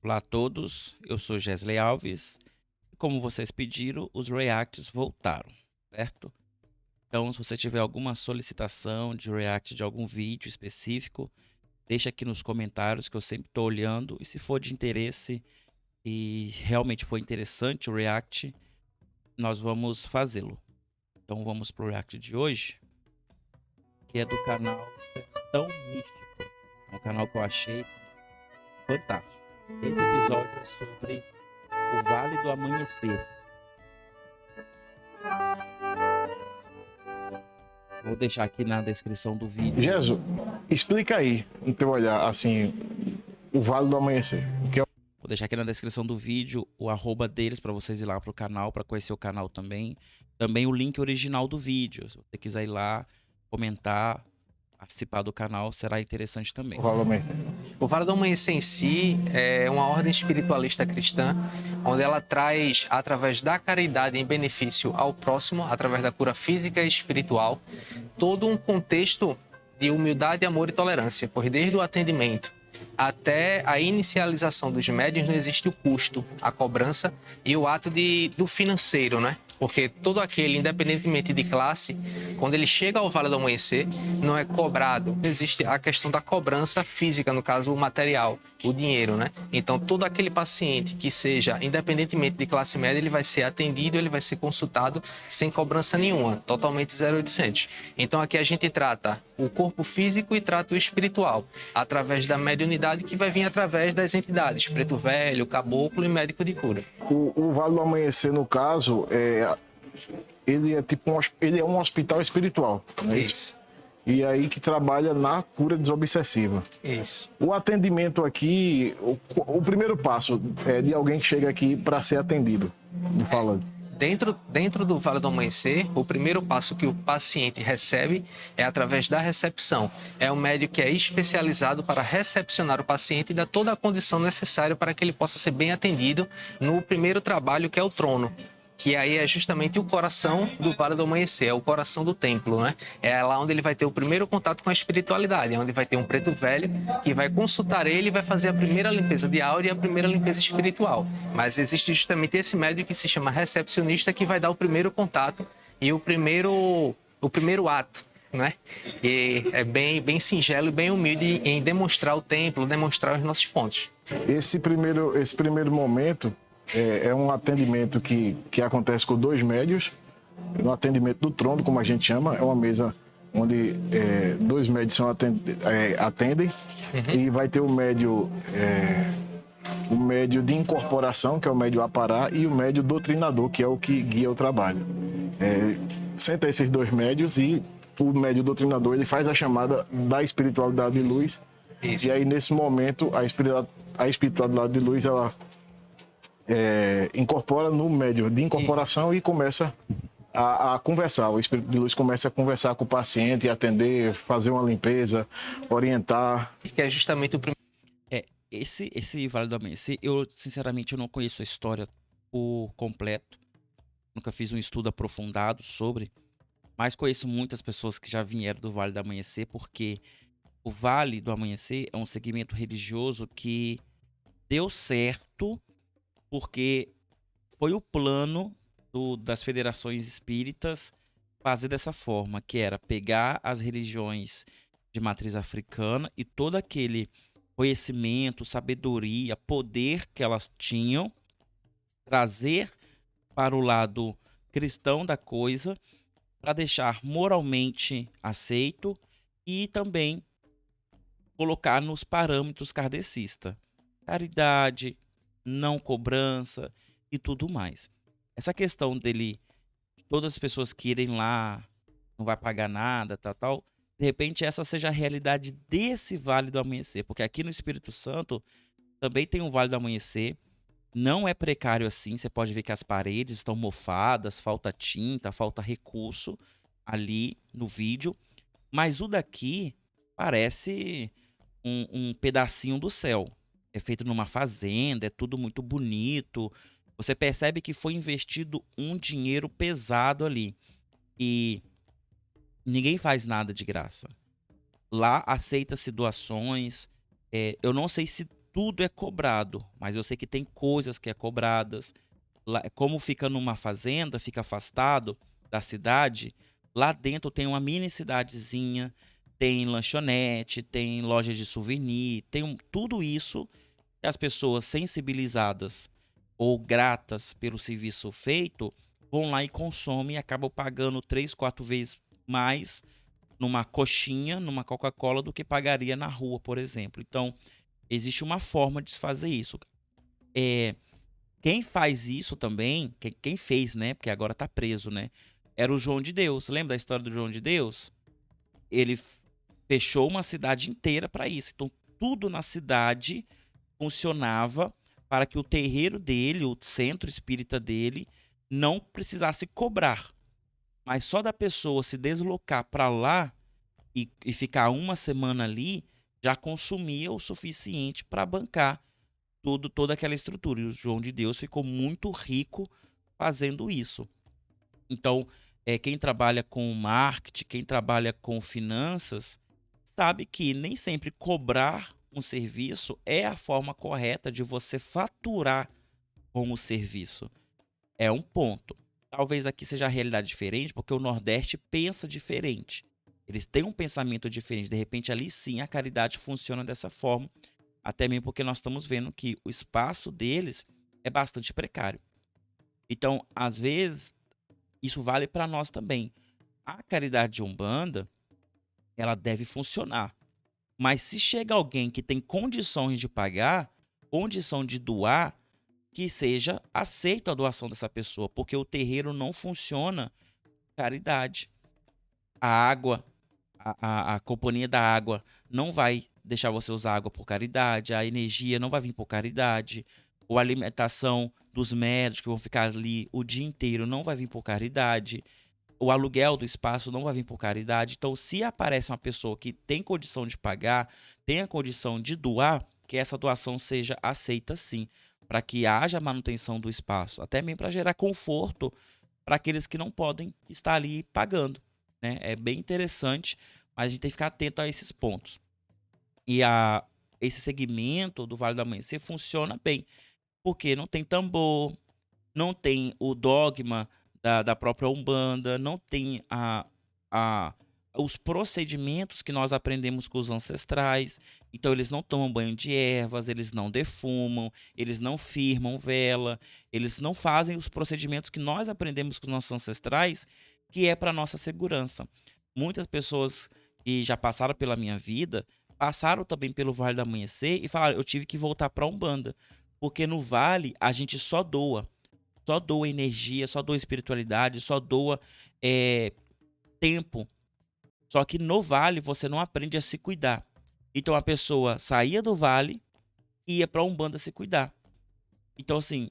Olá a todos, eu sou Gesley Alves. E como vocês pediram, os reacts voltaram, certo? Então, se você tiver alguma solicitação de react de algum vídeo específico, deixa aqui nos comentários que eu sempre estou olhando. E se for de interesse e realmente for interessante o react, nós vamos fazê-lo. Então, vamos para o react de hoje, que é do canal Sertão Místico. É um canal que eu achei fantástico. Esse episódio é sobre o Vale do Amanhecer. Vou deixar aqui na descrição do vídeo. Jesus, explica aí, no teu olhar, assim, o Vale do Amanhecer. Vou deixar aqui na descrição do vídeo o arroba deles para vocês ir lá pro canal, para conhecer o canal também. Também o link original do vídeo. Se você quiser ir lá, comentar, participar do canal, será interessante também. O Vale do Amanhecer. O Vale do Amanhecer em si é uma ordem espiritualista cristã, onde ela traz, através da caridade em benefício ao próximo, através da cura física e espiritual, todo um contexto de humildade, amor e tolerância, pois desde o atendimento até a inicialização dos médiuns não existe o custo, a cobrança e o ato do financeiro, né? Porque todo aquele, independentemente de classe, quando ele chega ao Vale do Amanhecer, não é cobrado. Existe a questão da cobrança física, no caso, o material, o dinheiro, né? Então, todo aquele paciente que seja, independentemente de classe média, ele vai ser atendido, ele vai ser consultado sem cobrança nenhuma, totalmente 0800. Então, aqui a gente trata o corpo físico e trata o espiritual, através da mediunidade que vai vir através das entidades, preto velho, caboclo e médico de cura. O Vale do Amanhecer, no caso, ele é tipo ele é um hospital espiritual, não é isso? Isso. E aí que trabalha na cura desobsessiva. Isso. O atendimento aqui, o primeiro passo é de alguém que chega aqui para ser atendido. Me fala. Dentro do Vale do Amanhecer, o primeiro passo que o paciente recebe é através da recepção. É um médico que é especializado para recepcionar o paciente e dar toda a condição necessária para que ele possa ser bem atendido no primeiro trabalho, que é o trono. Que aí é justamente o coração do Vale do Amanhecer, é o coração do templo, né? É lá onde ele vai ter o primeiro contato com a espiritualidade, é onde vai ter um preto velho que vai consultar ele e vai fazer a primeira limpeza de aura e a primeira limpeza espiritual. Mas existe justamente esse médium que se chama recepcionista, que vai dar o primeiro contato e o primeiro ato, né? E é bem singelo e bem humilde em demonstrar o templo, demonstrar os nossos pontos. Esse primeiro momento é um atendimento que acontece com dois médios, no atendimento do trono, como a gente chama, é uma mesa onde dois médios atendem, e vai ter o médio de incorporação, que é o médio apará, e o médio doutrinador, que é o que guia o trabalho. Senta esses dois médios e o médio doutrinador ele faz a chamada da espiritualidade de luz. Isso. E aí, nesse momento, a espiritualidade de luz, ela incorpora no médio de incorporação e começa a conversar. O espírito de luz começa a conversar com o paciente, atender, fazer uma limpeza, orientar. Que é justamente o primeiro. Esse Vale do Amanhecer, eu sinceramente eu não conheço a história por completo. Nunca fiz um estudo aprofundado sobre, mas conheço muitas pessoas que já vieram do Vale do Amanhecer, porque o Vale do Amanhecer é um segmento religioso que deu certo, porque foi o plano das federações espíritas fazer dessa forma, que era pegar as religiões de matriz africana e todo aquele conhecimento, sabedoria, poder que elas tinham, trazer para o lado cristão da coisa, para deixar moralmente aceito e também colocar nos parâmetros kardecistas. Caridade, não cobrança e tudo mais. Essa questão dele, todas as pessoas que irem lá, não vai pagar nada, tal, de repente essa seja a realidade desse Vale do Amanhecer, porque aqui no Espírito Santo também tem um Vale do Amanhecer, não é precário assim, você pode ver que as paredes estão mofadas, falta tinta, falta recurso ali no vídeo, mas o daqui parece um pedacinho do céu. É feito numa fazenda, é tudo muito bonito. Você percebe que foi investido um dinheiro pesado ali. E ninguém faz nada de graça. Lá aceita-se doações. Eu não sei se tudo é cobrado, mas eu sei que tem coisas que é cobradas. Lá, como fica numa fazenda, fica afastado da cidade, lá dentro tem uma mini cidadezinha, tem lanchonete, tem loja de souvenir, tudo isso que as pessoas sensibilizadas ou gratas pelo serviço feito vão lá e consomem e acabam pagando 3, 4 vezes mais numa coxinha, numa Coca-Cola, do que pagaria na rua, por exemplo. Então, existe uma forma de se fazer isso. É, quem faz isso também, quem fez, né? Porque agora tá preso, né? Era o João de Deus. Lembra da história do João de Deus? Ele fechou uma cidade inteira para isso. Então, tudo na cidade funcionava para que o terreiro dele, o centro espírita dele, não precisasse cobrar. Mas só da pessoa se deslocar para lá e ficar uma semana ali, já consumia o suficiente para bancar toda aquela estrutura. E o João de Deus ficou muito rico fazendo isso. Então, quem trabalha com marketing, quem trabalha com finanças, sabe que nem sempre cobrar um serviço é a forma correta de você faturar com o serviço. É um ponto. Talvez aqui seja a realidade diferente, porque o Nordeste pensa diferente. Eles têm um pensamento diferente. De repente, ali sim, a caridade funciona dessa forma. Até mesmo porque nós estamos vendo que o espaço deles é bastante precário. Então, às vezes, isso vale para nós também. A caridade de Umbanda, ela deve funcionar. Mas se chega alguém que tem condições de pagar, condição de doar, que seja aceita a doação dessa pessoa, porque o terreiro não funciona caridade. A água, a companhia da água não vai deixar você usar água por caridade, a energia não vai vir por caridade, ou a alimentação dos médicos que vão ficar ali o dia inteiro não vai vir por caridade, o aluguel do espaço não vai vir por caridade. Então, se aparece uma pessoa que tem condição de pagar, tem a condição de doar, que essa doação seja aceita sim, para que haja manutenção do espaço, até mesmo para gerar conforto para aqueles que não podem estar ali pagando, né? É bem interessante, mas a gente tem que ficar atento a esses pontos. E esse segmento do Vale do Amanhecer funciona bem, porque não tem tambor, não tem o dogma da própria Umbanda, não tem os procedimentos que nós aprendemos com os ancestrais. Então, eles não tomam banho de ervas, eles não defumam, eles não firmam vela, eles não fazem os procedimentos que nós aprendemos com os nossos ancestrais, que é para nossa segurança. Muitas pessoas que já passaram pela minha vida, passaram também pelo Vale do Amanhecer e falaram, eu tive que voltar para a Umbanda, porque no Vale a gente só doa energia, só doa espiritualidade, só doa tempo. Só que no Vale você não aprende a se cuidar. Então a pessoa saía do Vale e ia para a Umbanda se cuidar. Então, assim,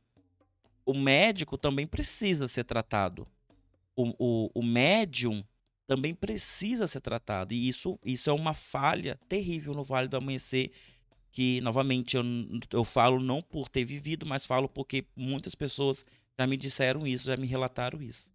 o médico também precisa ser tratado. O médium também precisa ser tratado. E isso é uma falha terrível no Vale do Amanhecer, que, novamente, eu falo não por ter vivido, mas falo porque muitas pessoas já me disseram isso, já me relataram isso.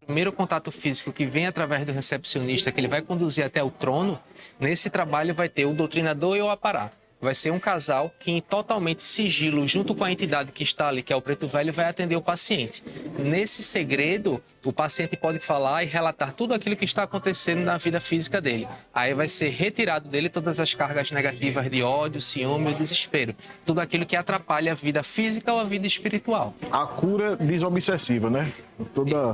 O primeiro contato físico que vem através do recepcionista, que ele vai conduzir até o trono, nesse trabalho vai ter o doutrinador e o apará. Vai ser um casal que, em totalmente sigilo, junto com a entidade que está ali, que é o Preto Velho, vai atender o paciente. Nesse segredo, o paciente pode falar e relatar tudo aquilo que está acontecendo na vida física dele. Aí vai ser retirado dele todas as cargas negativas de ódio, ciúme e desespero. Tudo aquilo que atrapalha a vida física ou a vida espiritual. A cura desobsessiva, né? Toda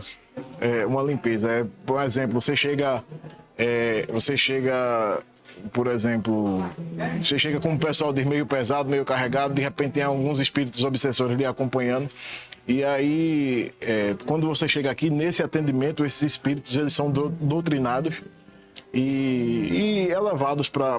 uma limpeza. Por exemplo, você chega, por exemplo, você chega com um pessoal de meio pesado, meio carregado, de repente tem alguns espíritos obsessores lhe acompanhando. E aí, quando você chega aqui, nesse atendimento, esses espíritos eles são doutrinados e elevados para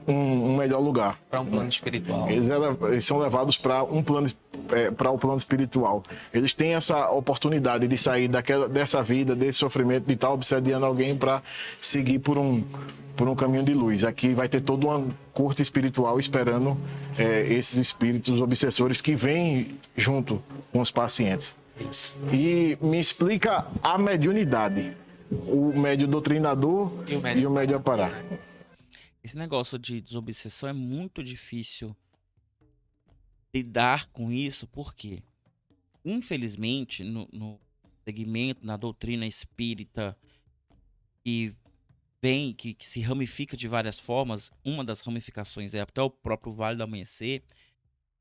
um melhor lugar. Para um plano espiritual. Eles são levados para o plano espiritual. Eles têm essa oportunidade de sair dessa vida, desse sofrimento, de estar obsediando alguém para seguir por um caminho de luz. Aqui vai ter toda uma corte espiritual esperando esses espíritos obsessores que vêm junto com os pacientes. Isso. E me explica a mediunidade. O médio doutrinador e o médio apará. Esse negócio de desobsessão é muito difícil lidar com isso, porque, infelizmente, no segmento, na doutrina espírita, que que se ramifica de várias formas, uma das ramificações é até o próprio Vale do Amanhecer,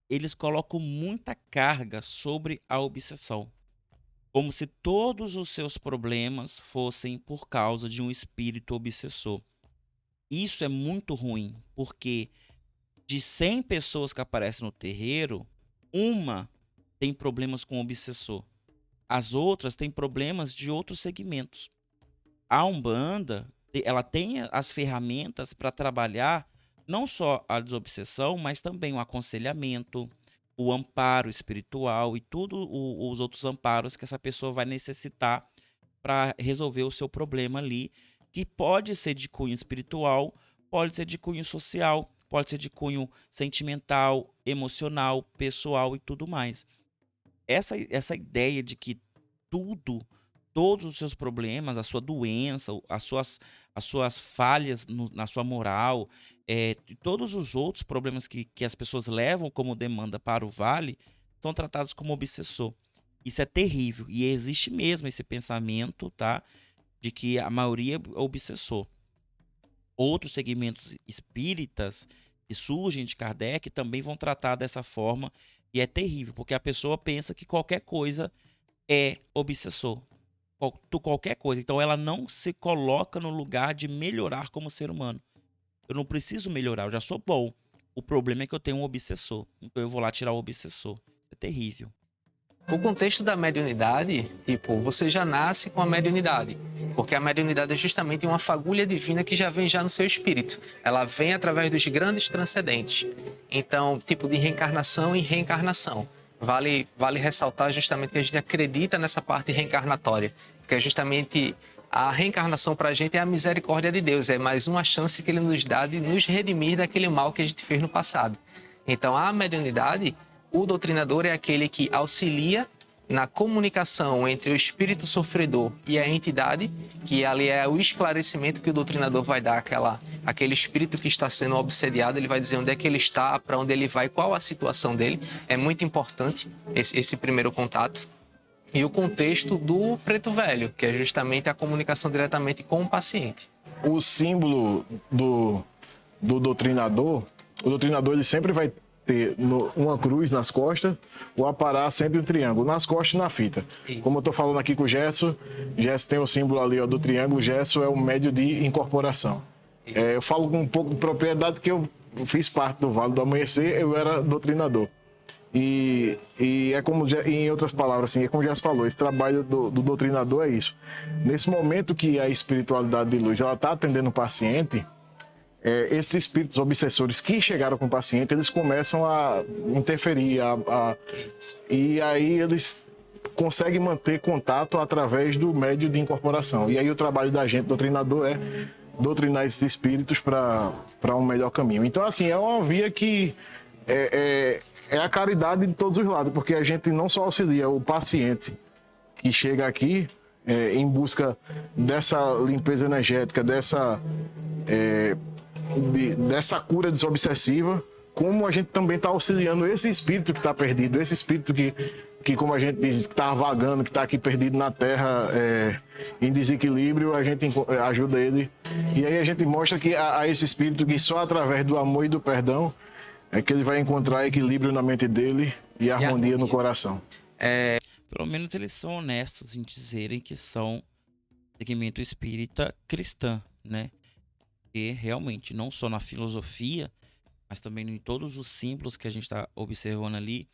eles colocam muita carga sobre a obsessão. Como se todos os seus problemas fossem por causa de um espírito obsessor. Isso é muito ruim, porque de 100 pessoas que aparecem no terreiro, uma tem problemas com o obsessor. As outras têm problemas de outros segmentos. A Umbanda, ela tem as ferramentas para trabalhar não só a desobsessão, mas também o aconselhamento, o amparo espiritual e tudo os outros amparos que essa pessoa vai necessitar para resolver o seu problema ali, que pode ser de cunho espiritual, pode ser de cunho social, pode ser de cunho sentimental, emocional, pessoal e tudo mais. Essa ideia de que tudo, todos os seus problemas, a sua doença, as suas falhas na sua moral, e todos os outros problemas que as pessoas levam como demanda para o vale, são tratados como obsessor. Isso é terrível. E existe mesmo esse pensamento, tá? De que a maioria é obsessor. Outros segmentos espíritas que surgem de Kardec também vão tratar dessa forma. E é terrível, porque a pessoa pensa que qualquer coisa é obsessor. Qualquer coisa. Então ela não se coloca no lugar de melhorar como ser humano. Eu não preciso melhorar, eu já sou bom. O problema é que eu tenho um obsessor. Então eu vou lá tirar o obsessor. Isso é terrível. O contexto da mediunidade, tipo, você já nasce com a mediunidade, porque a mediunidade é justamente uma fagulha divina que já vem já no seu espírito. Ela vem através dos grandes transcendentes. Então, tipo, de reencarnação em reencarnação. Vale ressaltar justamente que a gente acredita nessa parte reencarnatória, porque é justamente a reencarnação para a gente é a misericórdia de Deus, é mais uma chance que Ele nos dá de nos redimir daquele mal que a gente fez no passado. Então, a mediunidade, o doutrinador é aquele que auxilia na comunicação entre o espírito sofredor e a entidade, que ali é o esclarecimento que o doutrinador vai dar aquele espírito que está sendo obsediado, ele vai dizer onde é que ele está, para onde ele vai, qual a situação dele. É muito importante esse primeiro contato. E o contexto do preto velho, que é justamente a comunicação diretamente com o paciente. O símbolo do doutrinador, o doutrinador ele sempre vai ter uma cruz nas costas, ou aparar sempre um triângulo, nas costas e na fita. Isso. Como eu estou falando aqui com o Gesso tem o símbolo ali ó, do triângulo, o Gesso é o médio de incorporação. Eu falo com um pouco de propriedade que eu fiz parte do Vale do Amanhecer, eu era doutrinador. E é como, em outras palavras, assim, é como o Gesso falou, esse trabalho do doutrinador é isso. Nesse momento que a espiritualidade de luz está atendendo o paciente, esses espíritos obsessores que chegaram com o paciente, eles começam a interferir, e aí eles conseguem manter contato através do médio de incorporação. E aí o trabalho da gente, doutrinador, é doutrinar esses espíritos para um melhor caminho. Então, assim, é uma via que é a caridade de todos os lados, porque a gente não só auxilia o paciente que chega aqui em busca dessa limpeza energética, dessa cura desobsessiva, como a gente também está auxiliando esse espírito que está perdido, esse espírito que como a gente diz, que está vagando, que está aqui perdido na Terra, em desequilíbrio, a gente ajuda ele. E aí a gente mostra que a esse espírito que só através do amor e do perdão é que ele vai encontrar equilíbrio na mente dele e harmonia no coração. Pelo menos eles são honestos em dizerem que são segmento espírita cristã, né? E realmente, não só na filosofia, mas também em todos os símbolos que a gente está observando ali,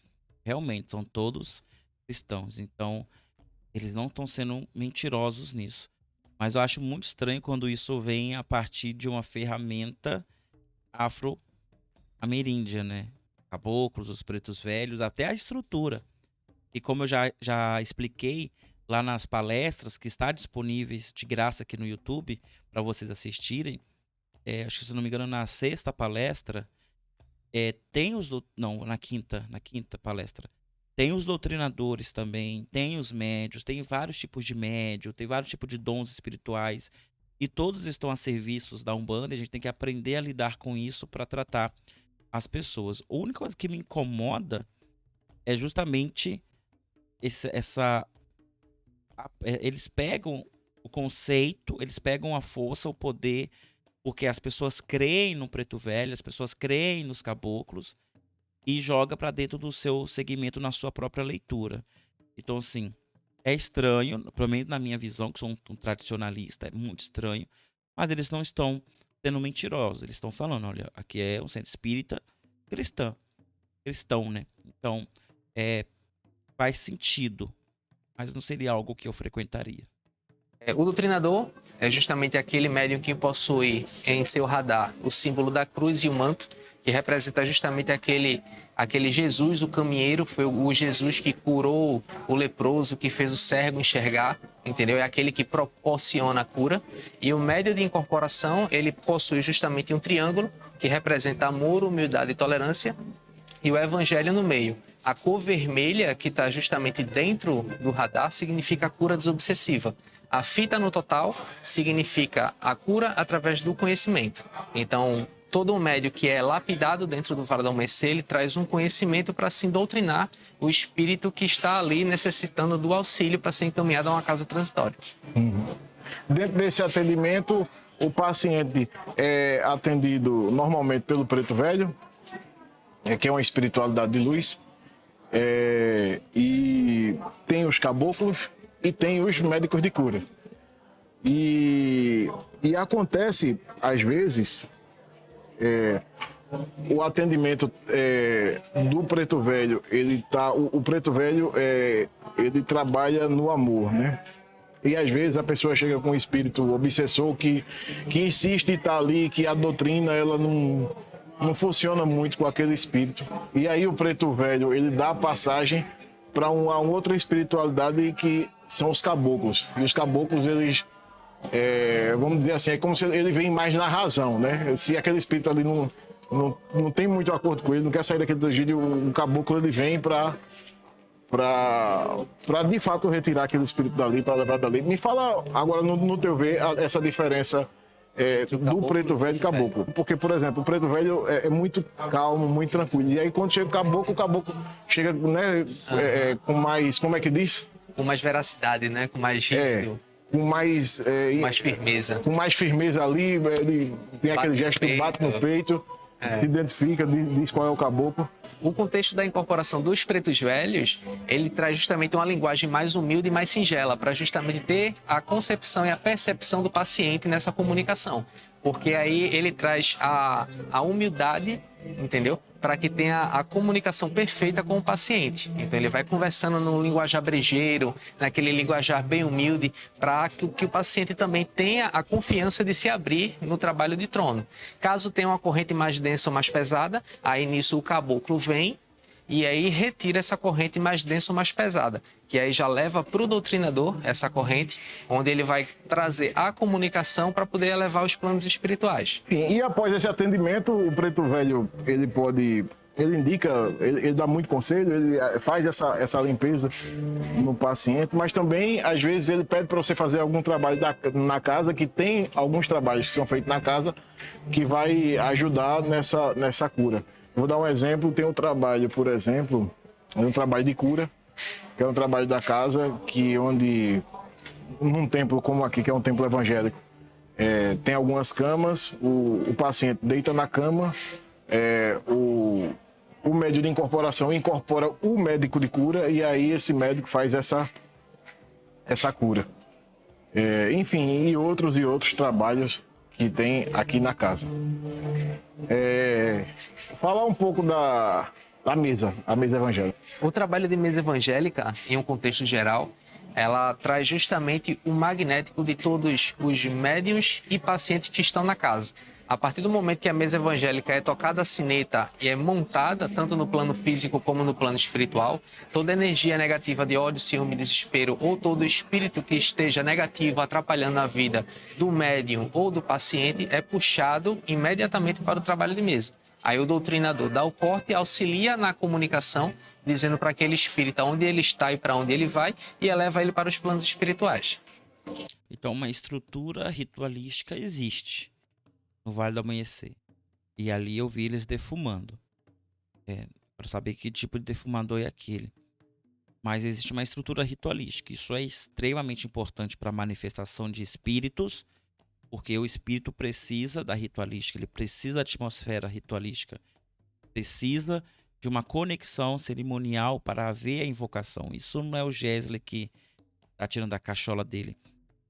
realmente são todos cristãos. Então, eles não estão sendo mentirosos nisso. Mas eu acho muito estranho quando isso vem a partir de uma ferramenta afro-ameríndia, né? Caboclos, os pretos velhos, até a estrutura. E como eu já expliquei lá nas palestras que está disponíveis de graça aqui no YouTube para vocês assistirem, acho que se não me engano na sexta palestra, tem não, na quinta palestra, tem os doutrinadores também, tem os médios, tem vários tipos de médio, tem vários tipos de dons espirituais e todos estão a serviços da Umbanda, e a gente tem que aprender a lidar com isso para tratar as pessoas. A única coisa que me incomoda é justamente eles pegam o conceito, eles pegam a força, o poder, porque as pessoas creem no Preto Velho, as pessoas creem nos caboclos, e joga para dentro do seu segmento na sua própria leitura. Então, assim, é estranho, pelo menos na minha visão, que sou um tradicionalista, é muito estranho, mas eles não estão sendo mentirosos, eles estão falando, olha, aqui é um centro espírita cristão, né? Então, faz sentido, mas não seria algo que eu frequentaria. O doutrinador é justamente aquele médium que possui em seu radar o símbolo da cruz e o manto, que representa justamente aquele Jesus, o caminheiro, foi o Jesus que curou o leproso, que fez o cego enxergar, entendeu? É aquele que proporciona a cura. E o médium de incorporação, ele possui justamente um triângulo, que representa amor, humildade e tolerância, e o evangelho no meio. A cor vermelha, que está justamente dentro do radar, significa a cura desobsessiva. A fita no total significa a cura através do conhecimento. Então, todo um médium que é lapidado dentro do Vale do Amanhecer, ele traz um conhecimento para se doutrinar o espírito que está ali necessitando do auxílio para ser encaminhado a uma casa transitória. Dentro desse atendimento, o paciente é atendido normalmente pelo Preto Velho, que é uma espiritualidade de luz, e tem os caboclos e tem os médicos de cura. E acontece, às vezes, o atendimento do Preto Velho, o Preto Velho, ele trabalha no amor, né? E às vezes a pessoa chega com um espírito obsessor que insiste em estar ali, que a doutrina ela não funciona muito com aquele espírito. E aí o Preto Velho, ele dá a passagem para uma outra espiritualidade que são os caboclos. E os caboclos, eles, vamos dizer assim, é como se ele vem mais na razão, né? Se aquele espírito ali não tem muito acordo com ele, não quer sair daquele egídio, o caboclo ele vem para de fato retirar aquele espírito dali, para levar dali. Me fala agora no teu ver essa diferença do Preto Velho e caboclo. Porque, por exemplo, o Preto Velho é muito calmo, muito tranquilo. E aí quando chega o caboclo chega, né, com mais, como é que diz? Com mais veracidade, né? Com mais rígido. Com mais firmeza. Com mais firmeza ali, ele tem aquele gesto que bate no peito, se identifica, diz qual é o caboclo. O contexto da incorporação dos pretos velhos, ele traz justamente uma linguagem mais humilde e mais singela, para justamente ter a concepção e a percepção do paciente nessa comunicação. Porque aí ele traz a humildade, entendeu? Para que tenha a comunicação perfeita com o paciente. Então ele vai conversando no linguajar brejeiro, naquele linguajar bem humilde, para que o paciente também tenha a confiança de se abrir no trabalho de trono. Caso tenha uma corrente mais densa ou mais pesada, aí nisso o caboclo vem e aí retira essa corrente mais densa ou mais pesada, que aí já leva para o doutrinador essa corrente, onde ele vai trazer a comunicação para poder elevar os planos espirituais. Enfim, e após esse atendimento, o Preto Velho, ele indica, ele dá muito conselho, ele faz essa limpeza no paciente, mas também, às vezes, ele pede para você fazer algum trabalho na casa, que tem alguns trabalhos que são feitos na casa, que vai ajudar nessa cura. Vou dar um exemplo, tem um trabalho, por exemplo, um trabalho de cura, que é um trabalho da casa, onde, num templo como aqui, que é um templo evangélico, tem algumas camas, o paciente deita na cama, o médium de incorporação incorpora o médico de cura, e aí esse médico faz essa cura. Enfim, e outros trabalhos que tem aqui na casa. Falar um pouco da mesa, a mesa evangélica. O trabalho de mesa evangélica, em um contexto geral, ela traz justamente o magnético de todos os médiuns e pacientes que estão na casa. A partir do momento que a mesa evangélica é tocada a sineta e é montada, tanto no plano físico como no plano espiritual, toda energia negativa de ódio, ciúme, desespero ou todo espírito que esteja negativo, atrapalhando a vida do médium ou do paciente, é puxado imediatamente para o trabalho de mesa. Aí o doutrinador dá o corte e auxilia na comunicação, dizendo para aquele espírito onde ele está e para onde ele vai, e eleva ele para os planos espirituais. Então, uma estrutura ritualística existe no Vale do Amanhecer. E ali eu vi eles defumando. Para saber que tipo de defumador é aquele. Mas existe uma estrutura ritualística. Isso é extremamente importante para a manifestação de espíritos, porque o espírito precisa da ritualística, ele precisa da atmosfera ritualística, precisa de uma conexão cerimonial para haver a invocação. Isso não é o Gesley que está tirando da cachola dele.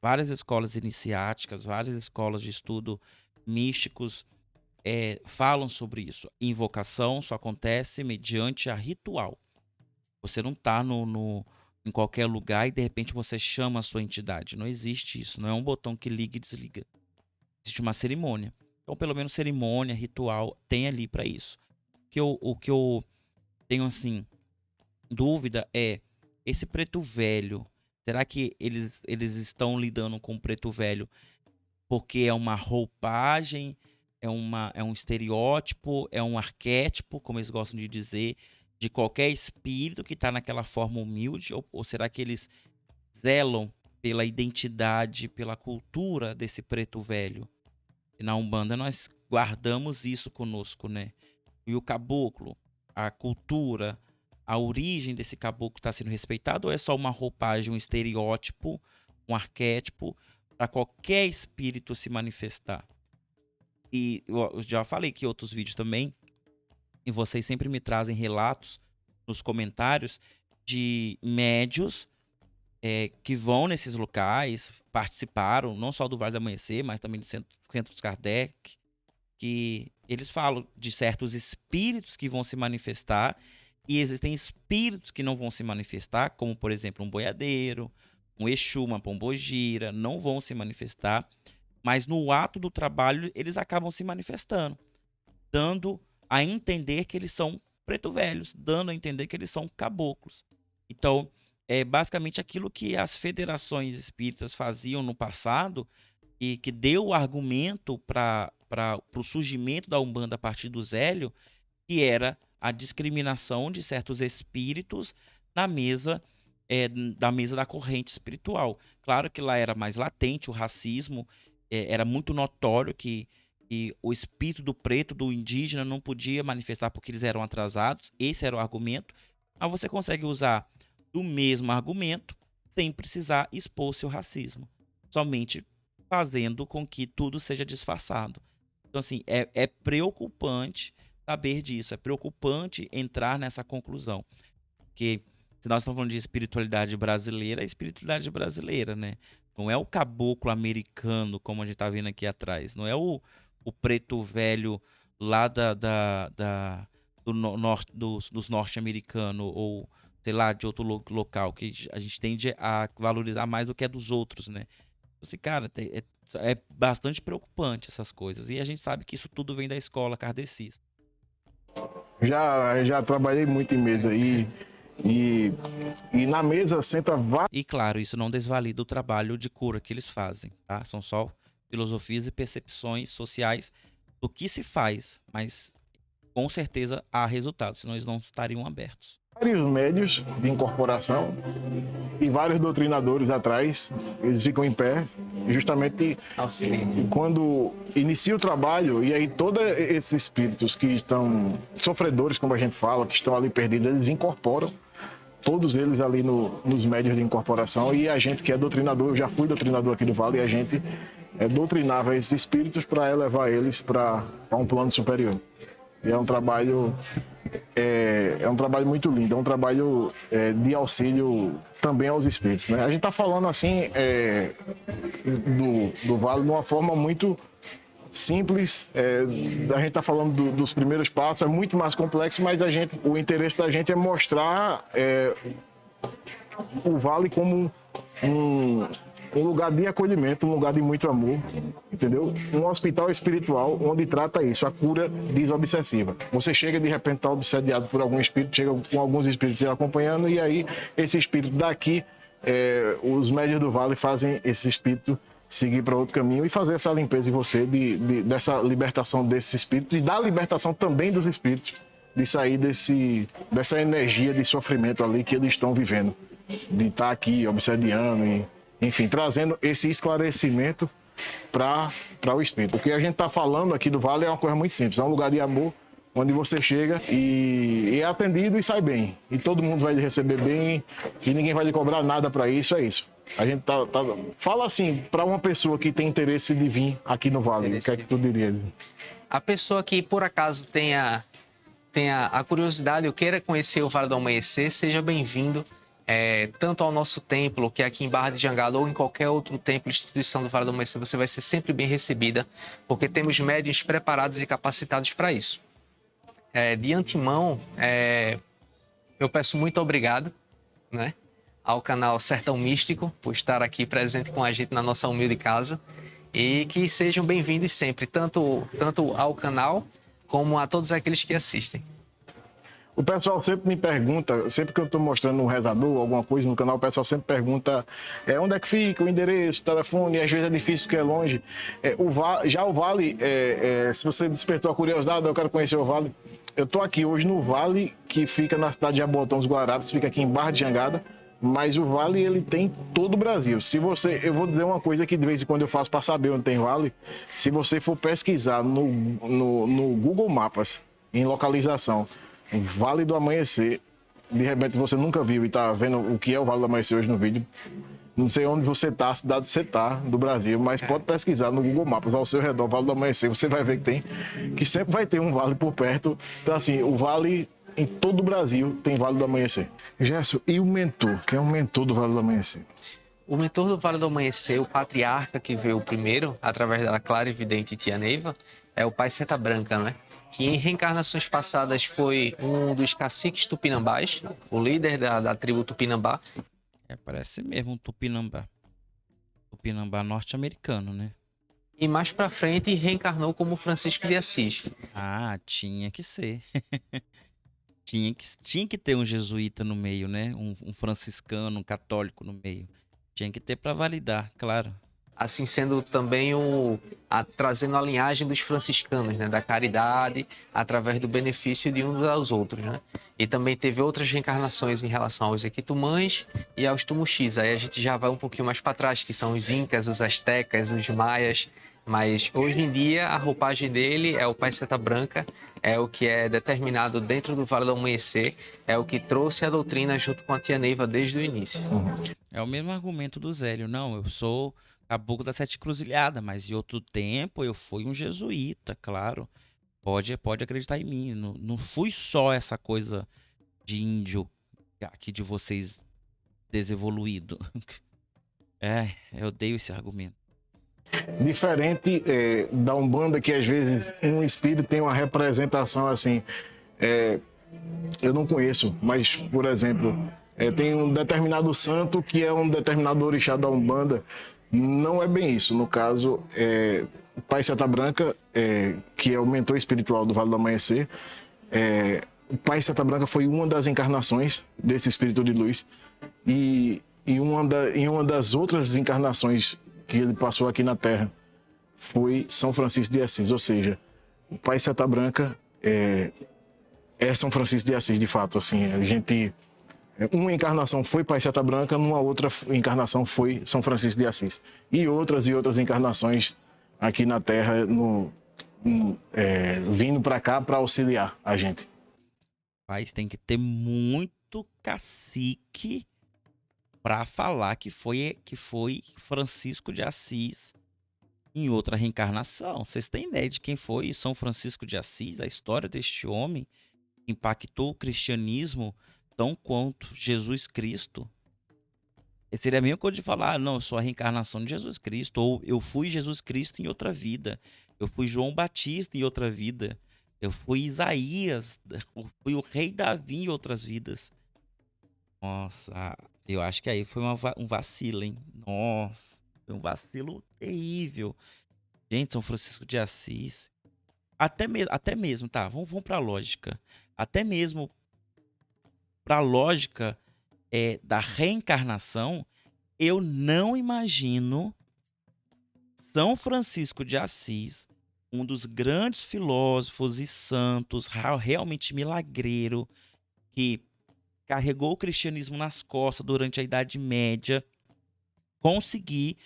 Várias escolas iniciáticas, várias escolas de estudo místicos falam sobre isso. Invocação só acontece mediante a ritual. Você não está em qualquer lugar e de repente você chama a sua entidade. Não existe isso. Não é um botão que liga e desliga. Existe uma cerimônia. Então, pelo menos cerimônia, ritual, tem ali para isso. O que eu tenho, assim, dúvida é esse preto velho. Será que eles estão lidando com o preto velho porque é uma roupagem, é um estereótipo, é um arquétipo, como eles gostam de dizer, de qualquer espírito que está naquela forma humilde? Ou será que eles zelam pela identidade, pela cultura desse preto velho? E na Umbanda nós guardamos isso conosco, né? E o caboclo, a cultura, a origem desse caboclo está sendo respeitado, ou é só uma roupagem, um estereótipo, um arquétipo para qualquer espírito se manifestar? E eu já falei aqui em outros vídeos também, e vocês sempre me trazem relatos nos comentários de médios que vão nesses locais, participaram não só do Vale do Amanhecer, mas também do Centros Kardec, que eles falam de certos espíritos que vão se manifestar, e existem espíritos que não vão se manifestar, como por exemplo um boiadeiro, um Exu, uma pombogira, não vão se manifestar, mas no ato do trabalho eles acabam se manifestando, dando a entender que eles são preto velhos, dando a entender que eles são caboclos. Então, é basicamente aquilo que as federações espíritas faziam no passado e que deu o argumento para o surgimento da Umbanda a partir do Zélio, que era a discriminação de certos espíritos na mesa da corrente espiritual. Claro que lá era mais latente o racismo, era muito notório que o espírito do preto, do indígena, não podia manifestar porque eles eram atrasados. Esse era o argumento. Mas você consegue usar do mesmo argumento sem precisar expor seu racismo, somente fazendo com que tudo seja disfarçado. Então, assim, é preocupante saber disso, é preocupante entrar nessa conclusão. Porque se nós estamos falando de espiritualidade brasileira, é espiritualidade brasileira, né? Não é o caboclo americano, como a gente está vendo aqui atrás. Não é o preto velho lá dos norte-americanos, ou sei lá, de outro local, que a gente tende a valorizar mais do que é dos outros, né? Assim, cara, é bastante preocupante essas coisas. E a gente sabe que isso tudo vem da escola kardecista. Já trabalhei muito em mesa aí. E na mesa senta vários. E claro, isso não desvalida o trabalho de cura que eles fazem, tá? São só filosofias e percepções sociais do que se faz, mas com certeza há resultados, senão eles não estariam abertos. Vários médios de incorporação e vários doutrinadores atrás, eles ficam em pé, justamente quando inicia o trabalho, e aí todos esses espíritos que estão sofredores, como a gente fala, que estão ali perdidos, eles incorporam todos eles ali nos médios de incorporação, e a gente que é doutrinador, eu já fui doutrinador aqui do Vale, e a gente doutrinava esses espíritos para elevar eles para um plano superior. E é um trabalho muito lindo, é um trabalho de auxílio também aos espíritos, né? A gente está falando assim do Vale de uma forma muito simples, a gente está falando dos primeiros passos, é muito mais complexo, mas o interesse da gente é mostrar o Vale como um lugar de acolhimento, um lugar de muito amor, entendeu? Um hospital espiritual onde trata isso, a cura desobsessiva. Você chega de repente, está obsediado por algum espírito, chega com alguns espíritos te acompanhando, e aí esse espírito daqui, os médios do Vale fazem esse espírito seguir para outro caminho e fazer essa limpeza em você, dessa libertação desses espíritos e da libertação também dos espíritos, de sair dessa energia de sofrimento ali que eles estão vivendo, de estar aqui obsediando enfim, trazendo esse esclarecimento para o espírito. O que a gente está falando aqui do Vale é uma coisa muito simples, é um lugar de amor, onde você chega e é atendido e sai bem. E todo mundo vai lhe receber bem e ninguém vai lhe cobrar nada para isso, é isso. A gente Fala assim, para uma pessoa que tem interesse de vir aqui no Vale, o que é que tu diria? A pessoa que por acaso tenha a curiosidade ou queira conhecer o Vale do Amanhecer, seja bem-vindo, tanto ao nosso templo, que é aqui em Barra de Jangada, ou em qualquer outro templo, instituição do Vale do Amanhecer, você vai ser sempre bem recebida, porque temos médiuns preparados e capacitados para isso. De antemão, eu peço muito obrigado, né, ao canal Sertão Místico por estar aqui presente com a gente na nossa humilde casa, e que sejam bem-vindos sempre, tanto ao canal como a todos aqueles que assistem. O pessoal sempre me pergunta, sempre que eu estou mostrando um rezador, alguma coisa no canal, o pessoal sempre pergunta onde é que fica, o endereço, o telefone, e às vezes é difícil porque é longe. Já o Vale, se você despertou a curiosidade, eu quero conhecer o Vale, eu estou aqui hoje no Vale, que fica na cidade de Jabotão dos Guararapes, fica aqui em Barra de Jangada, mas o Vale ele tem todo o Brasil. Eu vou dizer uma coisa que de vez em quando eu faço para saber onde tem Vale, se você for pesquisar no Google Maps, em localização, Vale do Amanhecer, de repente você nunca viu e está vendo o que é o Vale do Amanhecer hoje no vídeo. Não sei onde você está, a cidade você está do Brasil, mas pode pesquisar no Google Maps, ao seu redor, Vale do Amanhecer, você vai ver que sempre vai ter um vale por perto. Então assim, o vale em todo o Brasil tem Vale do Amanhecer. Gerson, e o mentor? Quem é o mentor do Vale do Amanhecer? O mentor do Vale do Amanhecer, o patriarca que veio primeiro, através da Clara Evidente Tia Neiva, é o Pai Seta Branca, né? Que em reencarnações passadas foi um dos caciques tupinambás, o líder da tribo Tupinambá. Parece mesmo um Tupinambá. Tupinambá norte-americano, né? E mais pra frente reencarnou como Francisco de Assis. Ah, tinha que ser. Tinha que ter um jesuíta no meio, né? Um franciscano, um católico no meio. Tinha que ter para validar, claro. Assim sendo também trazendo a linhagem dos franciscanos, né? Da caridade, através do benefício de uns aos outros, né? E também teve outras reencarnações em relação aos Equitumães e aos Tumuxis. Aí a gente já vai um pouquinho mais para trás, que são os Incas, os Astecas, os Maias. Mas hoje em dia a roupagem dele é o Pai Seta Branca, é o que é determinado dentro do Vale do Amanhecer, é o que trouxe a doutrina junto com a Tia Neiva desde o início. É o mesmo argumento do Zélio. Não, eu sou Caboclo da Sete Cruzilhadas, mas em outro tempo eu fui um jesuíta, claro. Pode acreditar em mim. Não fui só essa coisa de índio aqui de vocês desevoluído. Eu odeio esse argumento. Diferente da Umbanda, que às vezes um espírito tem uma representação assim, eu não conheço, mas, por exemplo, tem um determinado santo que é um determinado orixá da Umbanda. Não é bem isso. No caso, o Pai Seta Branca, que é o mentor espiritual do Vale do Amanhecer, o Pai Seta Branca foi uma das encarnações desse espírito de luz e em uma das outras encarnações que ele passou aqui na Terra foi São Francisco de Assis, ou seja, o Pai Seta Branca é São Francisco de Assis, de fato. Assim, uma encarnação foi Pai Seta Branca, numa outra encarnação foi São Francisco de Assis. E outras encarnações aqui na Terra vindo para cá para auxiliar a gente. Mas tem que ter muito cacique para falar que foi Francisco de Assis em outra reencarnação. Vocês têm ideia de quem foi São Francisco de Assis? A história deste homem impactou o cristianismo tão quanto Jesus Cristo. Seria a mesma coisa de falar, não, eu sou a reencarnação de Jesus Cristo, ou eu fui Jesus Cristo em outra vida, eu fui João Batista em outra vida, eu fui Isaías, eu fui o rei Davi em outras vidas. Nossa, eu acho que aí foi um vacilo, hein? Nossa, foi um vacilo terrível. Gente, São Francisco de Assis. Até mesmo, tá? Vamos pra lógica. Até mesmo pra lógica da reencarnação, eu não imagino São Francisco de Assis, um dos grandes filósofos e santos, realmente milagreiro, que carregou o cristianismo nas costas durante a Idade Média, conseguir,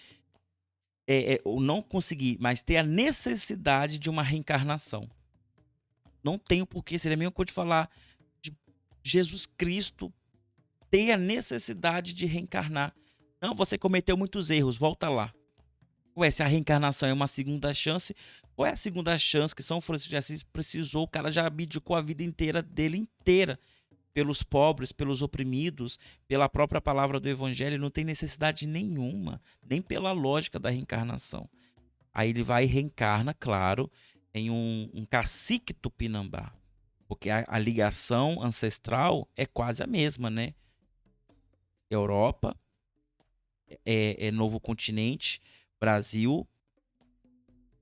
ou não conseguir, mas ter a necessidade de uma reencarnação. Não tenho porquê, seria a mesma coisa de falar de Jesus Cristo ter a necessidade de reencarnar. Não, você cometeu muitos erros, volta lá. Ué, se a reencarnação é uma segunda chance, qual é a segunda chance que São Francisco de Assis precisou? O cara já abdicou a vida inteira dele inteira pelos pobres, pelos oprimidos, pela própria palavra do Evangelho. Não tem necessidade nenhuma, nem pela lógica da reencarnação. Aí ele vai e reencarna, claro, em um cacique tupinambá, porque a ligação ancestral é quase a mesma, né? Europa, é novo continente, Brasil,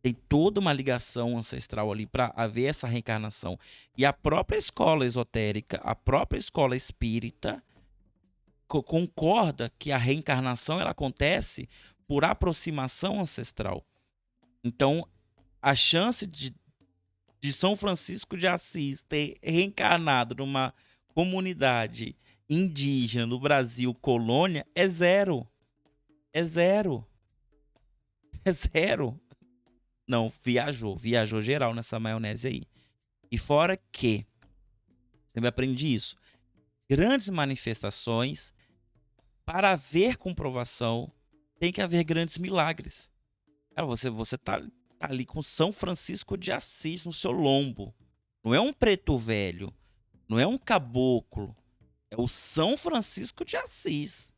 tem toda uma ligação ancestral ali para haver essa reencarnação. E a própria escola esotérica, a própria escola espírita concorda que a reencarnação ela acontece por aproximação ancestral. Então, a chance de São Francisco de Assis ter reencarnado numa comunidade indígena no Brasil, colônia, é zero. É zero. É zero. Não, viajou geral nessa maionese aí. E fora que, sempre aprendi isso, grandes manifestações, para haver comprovação, tem que haver grandes milagres. Cara, você tá ali com São Francisco de Assis no seu lombo. Não é um preto velho, não é um caboclo, é o São Francisco de Assis.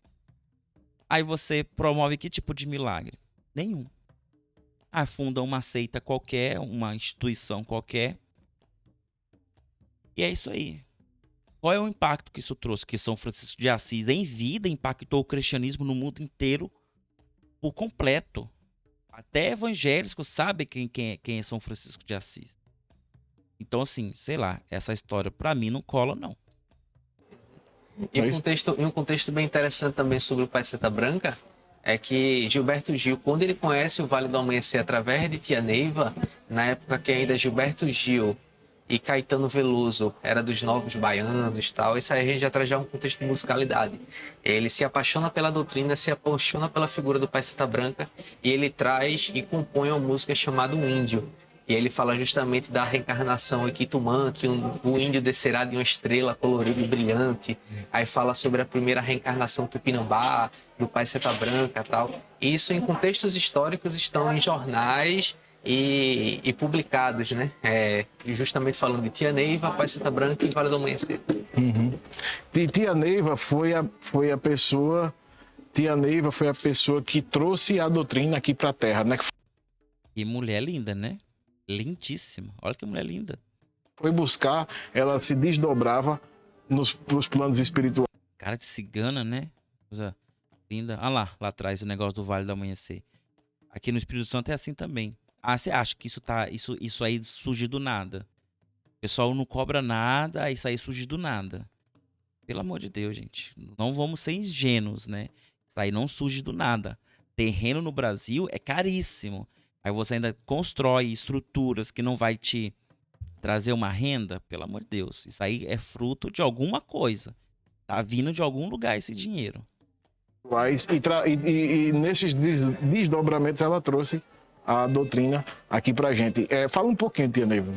Aí você promove que tipo de milagre? Nenhum. Funda uma seita qualquer, uma instituição qualquer. E é isso aí. Qual é o impacto que isso trouxe? Que São Francisco de Assis, em vida, impactou o cristianismo no mundo inteiro por completo. Até evangélicos sabem quem é São Francisco de Assis. Então, assim, sei lá, essa história pra mim não cola, não. E um contexto bem interessante também sobre o Pai Seta Branca é que Gilberto Gil, quando ele conhece o Vale do Amanhecer através de Tia Neiva, na época que ainda Gilberto Gil e Caetano Veloso era dos Novos Baianos e tal, isso aí a gente já traz já um contexto de musicalidade. Ele se apaixona pela doutrina, se apaixona pela figura do Pai Seta Branca e ele traz e compõe uma música chamada O Índio. E ele fala justamente da reencarnação Iquitumã, que o índio descerá de uma estrela colorida e brilhante. Aí fala sobre a primeira reencarnação Tupinambá, do Pai Seta Branca e tal. E isso em contextos históricos estão em jornais e publicados, né? Justamente falando de Tia Neiva, Pai Seta Branca e Vale do Amanhecer. Uhum. Tia Neiva foi a pessoa... Tia Neiva foi a pessoa que trouxe a doutrina aqui para a Terra, né? E mulher linda, né? Lindíssima. Olha que mulher linda. Foi buscar, ela se desdobrava nos planos espirituais. Cara de cigana, né? Coisa linda. Olha lá atrás o negócio do Vale do Amanhecer. Aqui no Espírito Santo é assim também. Você acha que isso aí surge do nada? O pessoal não cobra nada, isso aí surge do nada. Pelo amor de Deus, gente. Não vamos ser ingênuos, né? Isso aí não surge do nada. Terreno no Brasil é caríssimo. Aí você ainda constrói estruturas que não vai te trazer uma renda, pelo amor de Deus. Isso aí é fruto de alguma coisa. Tá vindo de algum lugar esse dinheiro. E nesses desdobramentos ela trouxe a doutrina aqui pra gente. Fala um pouquinho, Tia Neiva.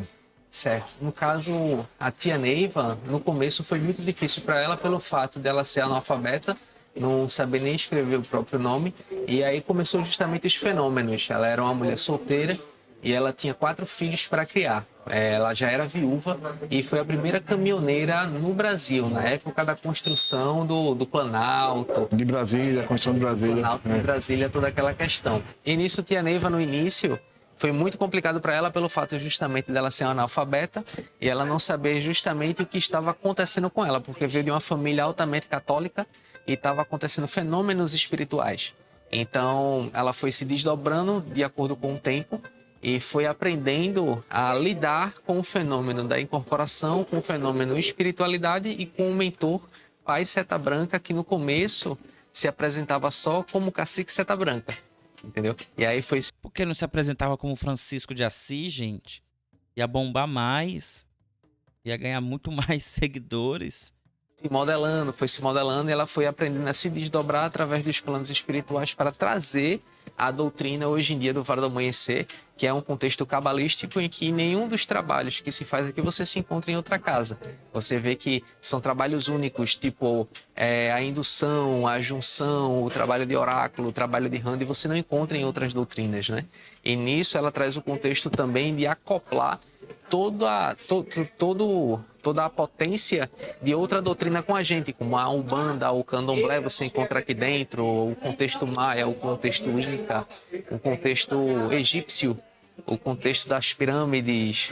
Certo. No caso, a Tia Neiva, no começo foi muito difícil para ela pelo fato dela ser analfabeta, não saber nem escrever o próprio nome, e aí começou justamente os fenômenos. Ela era uma mulher solteira e ela tinha 4 filhos para criar. Ela já era viúva e foi a primeira caminhoneira no Brasil, na época da construção do Planalto. De Brasília, a construção de Brasília. Planalto de Brasília, toda aquela questão. E nisso, Tia Neiva, no início, foi muito complicado para ela pelo fato justamente dela ser analfabeta e ela não saber justamente o que estava acontecendo com ela, porque veio de uma família altamente católica e estava acontecendo fenômenos espirituais. Então, ela foi se desdobrando de acordo com o tempo e foi aprendendo a lidar com o fenômeno da incorporação, com o fenômeno espiritualidade e com o mentor Pai Seta Branca, que no começo se apresentava só como Cacique Seta Branca, entendeu? E aí foi... Por que não se apresentava como Francisco de Assis, gente? Ia bombar mais, ia ganhar muito mais seguidores. foi se modelando, e ela foi aprendendo a se desdobrar através dos planos espirituais para trazer a doutrina hoje em dia do Vale do Amanhecer, que é um contexto cabalístico em que nenhum dos trabalhos que se faz aqui você se encontra em outra casa. Você vê que são trabalhos únicos, tipo a indução, a junção, o trabalho de oráculo, o trabalho de Randa, e você não encontra em outras doutrinas, né? E nisso ela traz o contexto também de acoplar toda a potência de outra doutrina com a gente, como a Umbanda, o Candomblé, você encontra aqui dentro, o contexto maia, o contexto inca, o contexto egípcio, o contexto das pirâmides,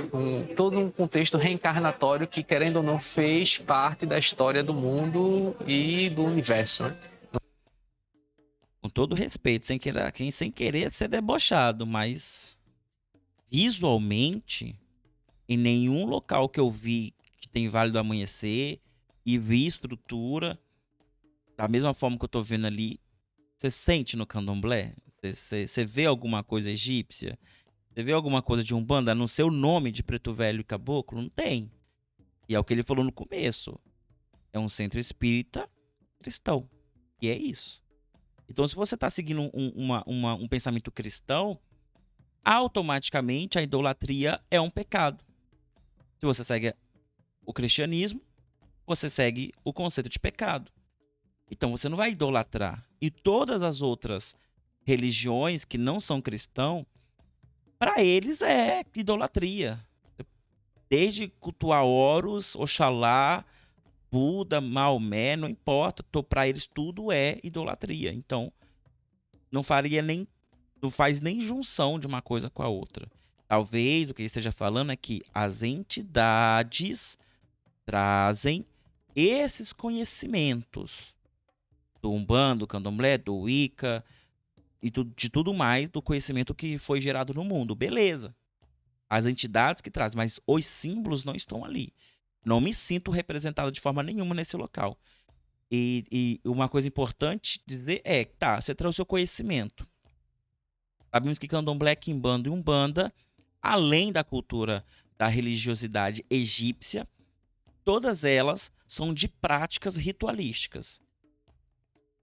todo um contexto reencarnatório que, querendo ou não, fez parte da história do mundo e do universo, né? Com todo respeito, sem querer ser debochado, mas visualmente, em nenhum local que eu vi que tem Vale do Amanhecer e vi estrutura, da mesma forma que eu tô vendo ali, você sente no Candomblé? Você vê alguma coisa egípcia? Você vê alguma coisa de Umbanda? No seu nome de Preto Velho e Caboclo? Não tem. E é o que ele falou no começo. É um centro espírita cristão. E é isso. Então, se você está seguindo um pensamento cristão, automaticamente a idolatria é um pecado. Se você segue o cristianismo, você segue o conceito de pecado. Então você não vai idolatrar. E todas as outras religiões que não são cristãos, para eles é idolatria. Desde cultuar Horus, Oxalá, Buda, Maomé, não importa. Para eles tudo é idolatria. Então não faz nem junção de uma coisa com a outra. Talvez o que ele esteja falando é que as entidades trazem esses conhecimentos do Umbanda, do Candomblé, do Wicca e de tudo mais do conhecimento que foi gerado no mundo. Beleza. As entidades que trazem, mas os símbolos não estão ali. Não me sinto representado de forma nenhuma nesse local. E uma coisa importante dizer é, tá, você trouxe o seu conhecimento. Sabemos que Candomblé, Quimbanda e Umbanda, além da cultura da religiosidade egípcia, todas elas são de práticas ritualísticas.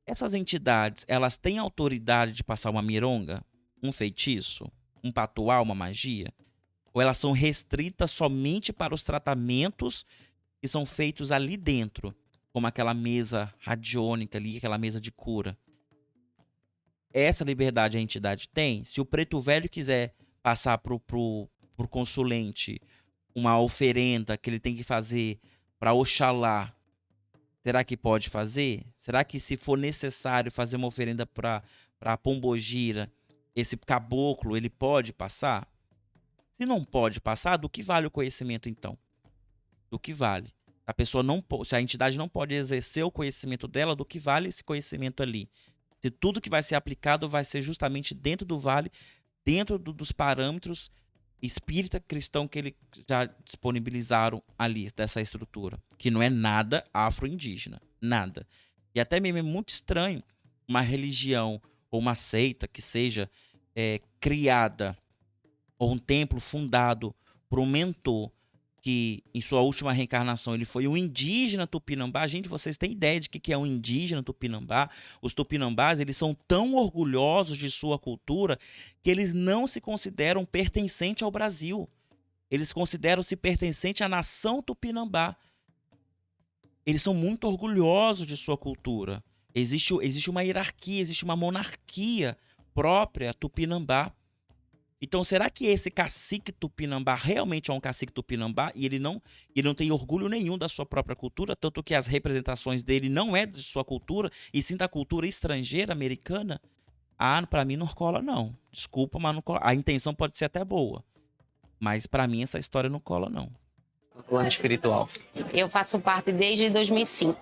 Essas entidades, elas têm autoridade de passar uma mironga, um feitiço, um patuá, uma magia? Ou elas são restritas somente para os tratamentos que são feitos ali dentro, como aquela mesa radiônica ali, aquela mesa de cura? Essa liberdade a entidade tem? Se o preto velho quiser passar pro consulente uma oferenda que ele tem que fazer para Oxalá, será que pode fazer? Será que, se for necessário fazer uma oferenda para Pombogira, esse caboclo ele pode passar? Se não pode passar, do que vale o conhecimento então? Do que vale? Se a entidade não pode exercer o conhecimento dela, do que vale esse conhecimento ali? Se tudo que vai ser aplicado vai ser justamente dentro do vale, dentro dos parâmetros espírita cristão que eles já disponibilizaram ali, dessa estrutura, que não é nada afro-indígena, nada. E até mesmo é muito estranho uma religião ou uma seita que seja criada, ou um templo fundado por um mentor que, em sua última reencarnação, ele foi um indígena tupinambá. Gente, vocês têm ideia de que é um indígena tupinambá? Os tupinambás, eles são tão orgulhosos de sua cultura que eles não se consideram pertencentes ao Brasil. Eles consideram-se pertencentes à nação tupinambá. Eles são muito orgulhosos de sua cultura. Existe uma hierarquia, existe uma monarquia própria tupinambá. Então, será que esse cacique tupinambá realmente é um cacique tupinambá e ele não tem orgulho nenhum da sua própria cultura, tanto que as representações dele não é de sua cultura, e sim da cultura estrangeira, americana? Ah, pra mim não cola não. Desculpa, mas não cola. A intenção pode ser até boa, mas pra mim essa história não cola não. No plano espiritual. Eu faço parte desde 2005.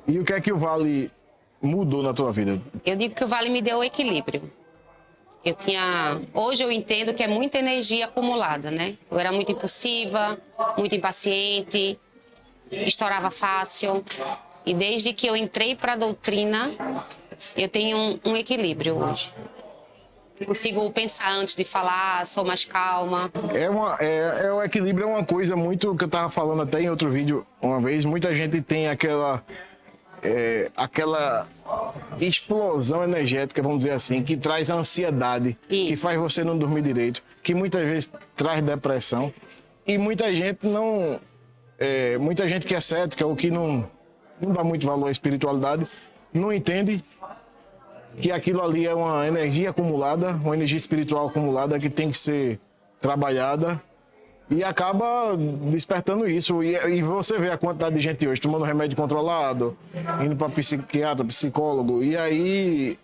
E o que é que o Vale mudou na tua vida? Eu digo que o Vale me deu o equilíbrio. Hoje eu entendo que é muita energia acumulada, né? Eu era muito impulsiva, muito impaciente, estourava fácil. E desde que eu entrei para a doutrina, eu tenho um equilíbrio hoje. consigo pensar antes de falar, sou mais calma. O equilíbrio é uma coisa muito que eu tava falando até em outro vídeo uma vez. Muita gente tem aquela explosão energética, vamos dizer assim, que traz a ansiedade, que faz você não dormir direito, que muitas vezes traz depressão. E muita gente não. Muita gente que é cética ou que não dá muito valor à espiritualidade, não entende que aquilo ali é uma energia acumulada, uma energia espiritual acumulada que tem que ser trabalhada e acaba despertando isso. E você vê a quantidade de gente hoje tomando remédio controlado, indo para psiquiatra, psicólogo, e aí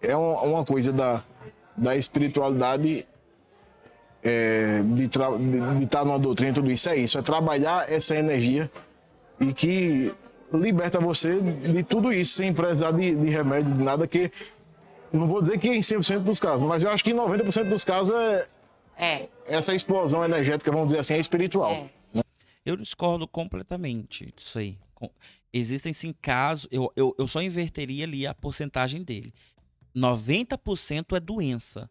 é uma coisa da espiritualidade, de estar numa doutrina, tudo isso é isso, é trabalhar essa energia e que liberta você de tudo isso, sem precisar de remédio, de nada, que não vou dizer que é em 100% dos casos, mas eu acho que em 90% dos casos essa explosão energética, vamos dizer assim, é espiritual. Eu discordo completamente disso aí. Existem sim casos, eu só inverteria ali a porcentagem dele. 90% é doença,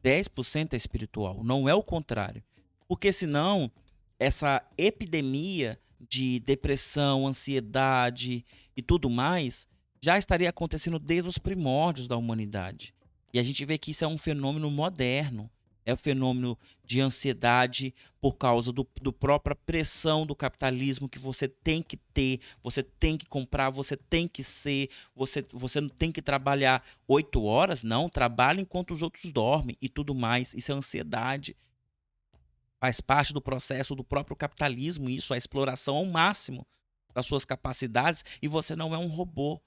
10% é espiritual, não é o contrário. Porque senão, essa epidemia de depressão, ansiedade e tudo mais, já estaria acontecendo desde os primórdios da humanidade. E a gente vê que isso é um fenômeno moderno. É o fenômeno de ansiedade por causa do própria pressão do capitalismo que você tem que ter, você tem que comprar, você tem que ser, você não tem que trabalhar 8 horas, não, trabalha enquanto os outros dormem e tudo mais. Isso é ansiedade. Faz parte do processo do próprio capitalismo, isso, a exploração ao máximo das suas capacidades, e você não é um robô.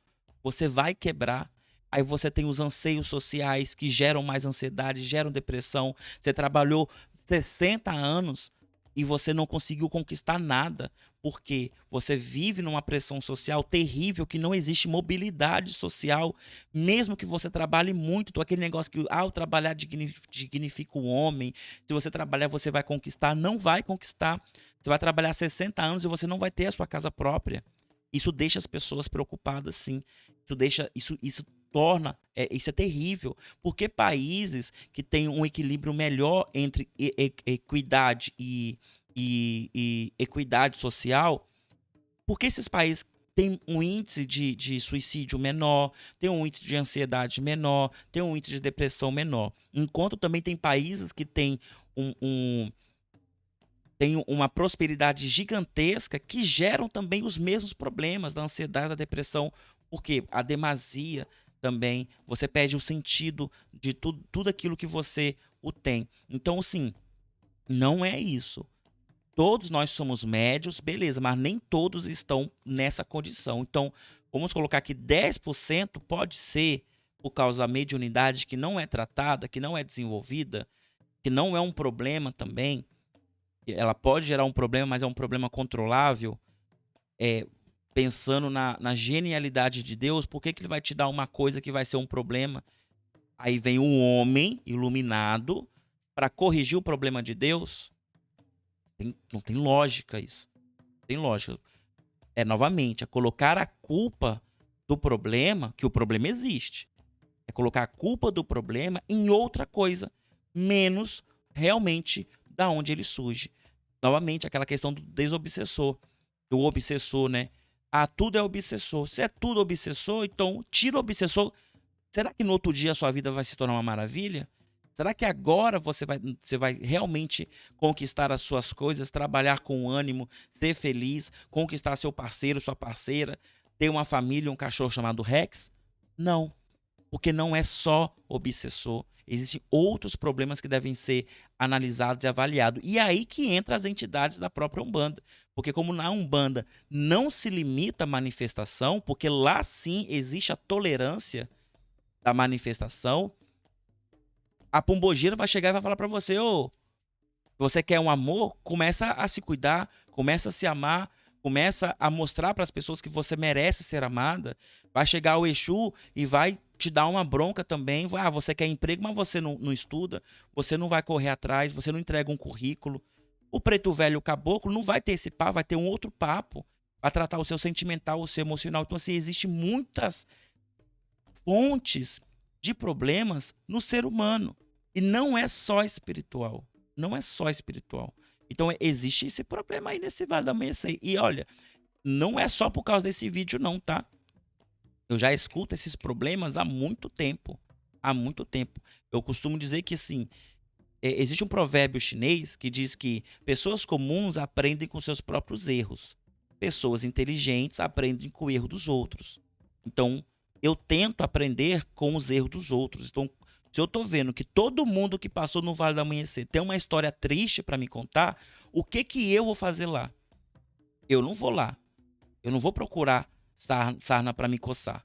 Você vai quebrar. Aí você tem os anseios sociais que geram mais ansiedade, geram depressão. Você trabalhou 60 anos e você não conseguiu conquistar nada, porque você vive numa pressão social terrível, que não existe mobilidade social, mesmo que você trabalhe muito. Aquele negócio que o trabalhar dignifica o homem, se você trabalhar você vai conquistar, não vai conquistar. Você vai trabalhar 60 anos e você não vai ter a sua casa própria. Isso deixa as pessoas preocupadas, sim. Isso torna, isso é terrível, porque países que têm um equilíbrio melhor entre equidade e equidade social, porque esses países têm um índice de suicídio menor, têm um índice de ansiedade menor, têm um índice de depressão menor, enquanto também tem países que têm tem uma prosperidade gigantesca que geram também os mesmos problemas da ansiedade, da depressão, porque a demasia também, você perde o sentido de tudo aquilo que você tem. Então, assim, não é isso. Todos nós somos médios, beleza, mas nem todos estão nessa condição. Então, vamos colocar que 10% pode ser por causa da mediunidade que não é tratada, que não é desenvolvida, que não é um problema também. Ela pode gerar um problema, mas é um problema controlável. Pensando na genialidade de Deus, por que ele vai te dar uma coisa que vai ser um problema? Aí vem um homem iluminado para corrigir o problema de Deus. Não tem lógica isso. Não tem lógica. Novamente, é colocar a culpa do problema, que o problema existe. É colocar a culpa do problema em outra coisa, menos realmente da onde ele surge. Novamente, aquela questão do desobsessor. O obsessor, né? Tudo é obsessor. Se é tudo obsessor, então tira o obsessor. Será que no outro dia a sua vida vai se tornar uma maravilha? Será que agora você vai realmente conquistar as suas coisas, trabalhar com ânimo, ser feliz, conquistar seu parceiro, sua parceira, ter uma família, um cachorro chamado Rex? Não, porque não é só obsessor. Existem outros problemas que devem ser analisados e avaliados. E é aí que entra as entidades da própria Umbanda. Porque como na Umbanda não se limita à manifestação, porque lá sim existe a tolerância da manifestação, a pombogira vai chegar e vai falar para você: você quer um amor? Começa a se cuidar, começa a se amar, começa a mostrar para as pessoas que você merece ser amada. Vai chegar o Exu e vai te dar uma bronca também. Você quer emprego, mas você não estuda, você não vai correr atrás, você não entrega um currículo. O preto velho, o caboclo, não vai ter esse papo, vai ter um outro papo. Vai tratar o seu sentimental, o seu emocional. Então, assim, existem muitas fontes de problemas no ser humano. E não é só espiritual. Não é só espiritual. Então, existe esse problema aí nesse Vale do Amanhecer. E olha, não é só por causa desse vídeo não, tá? Eu já escuto esses problemas há muito tempo. Há muito tempo. Eu costumo dizer que, assim, existe um provérbio chinês que diz que pessoas comuns aprendem com seus próprios erros. Pessoas inteligentes aprendem com o erro dos outros. Então, eu tento aprender com os erros dos outros. Então, se eu tô vendo que todo mundo que passou no Vale do Amanhecer tem uma história triste para me contar, o que eu vou fazer lá? Eu não vou lá. Eu não vou procurar sarna para me coçar.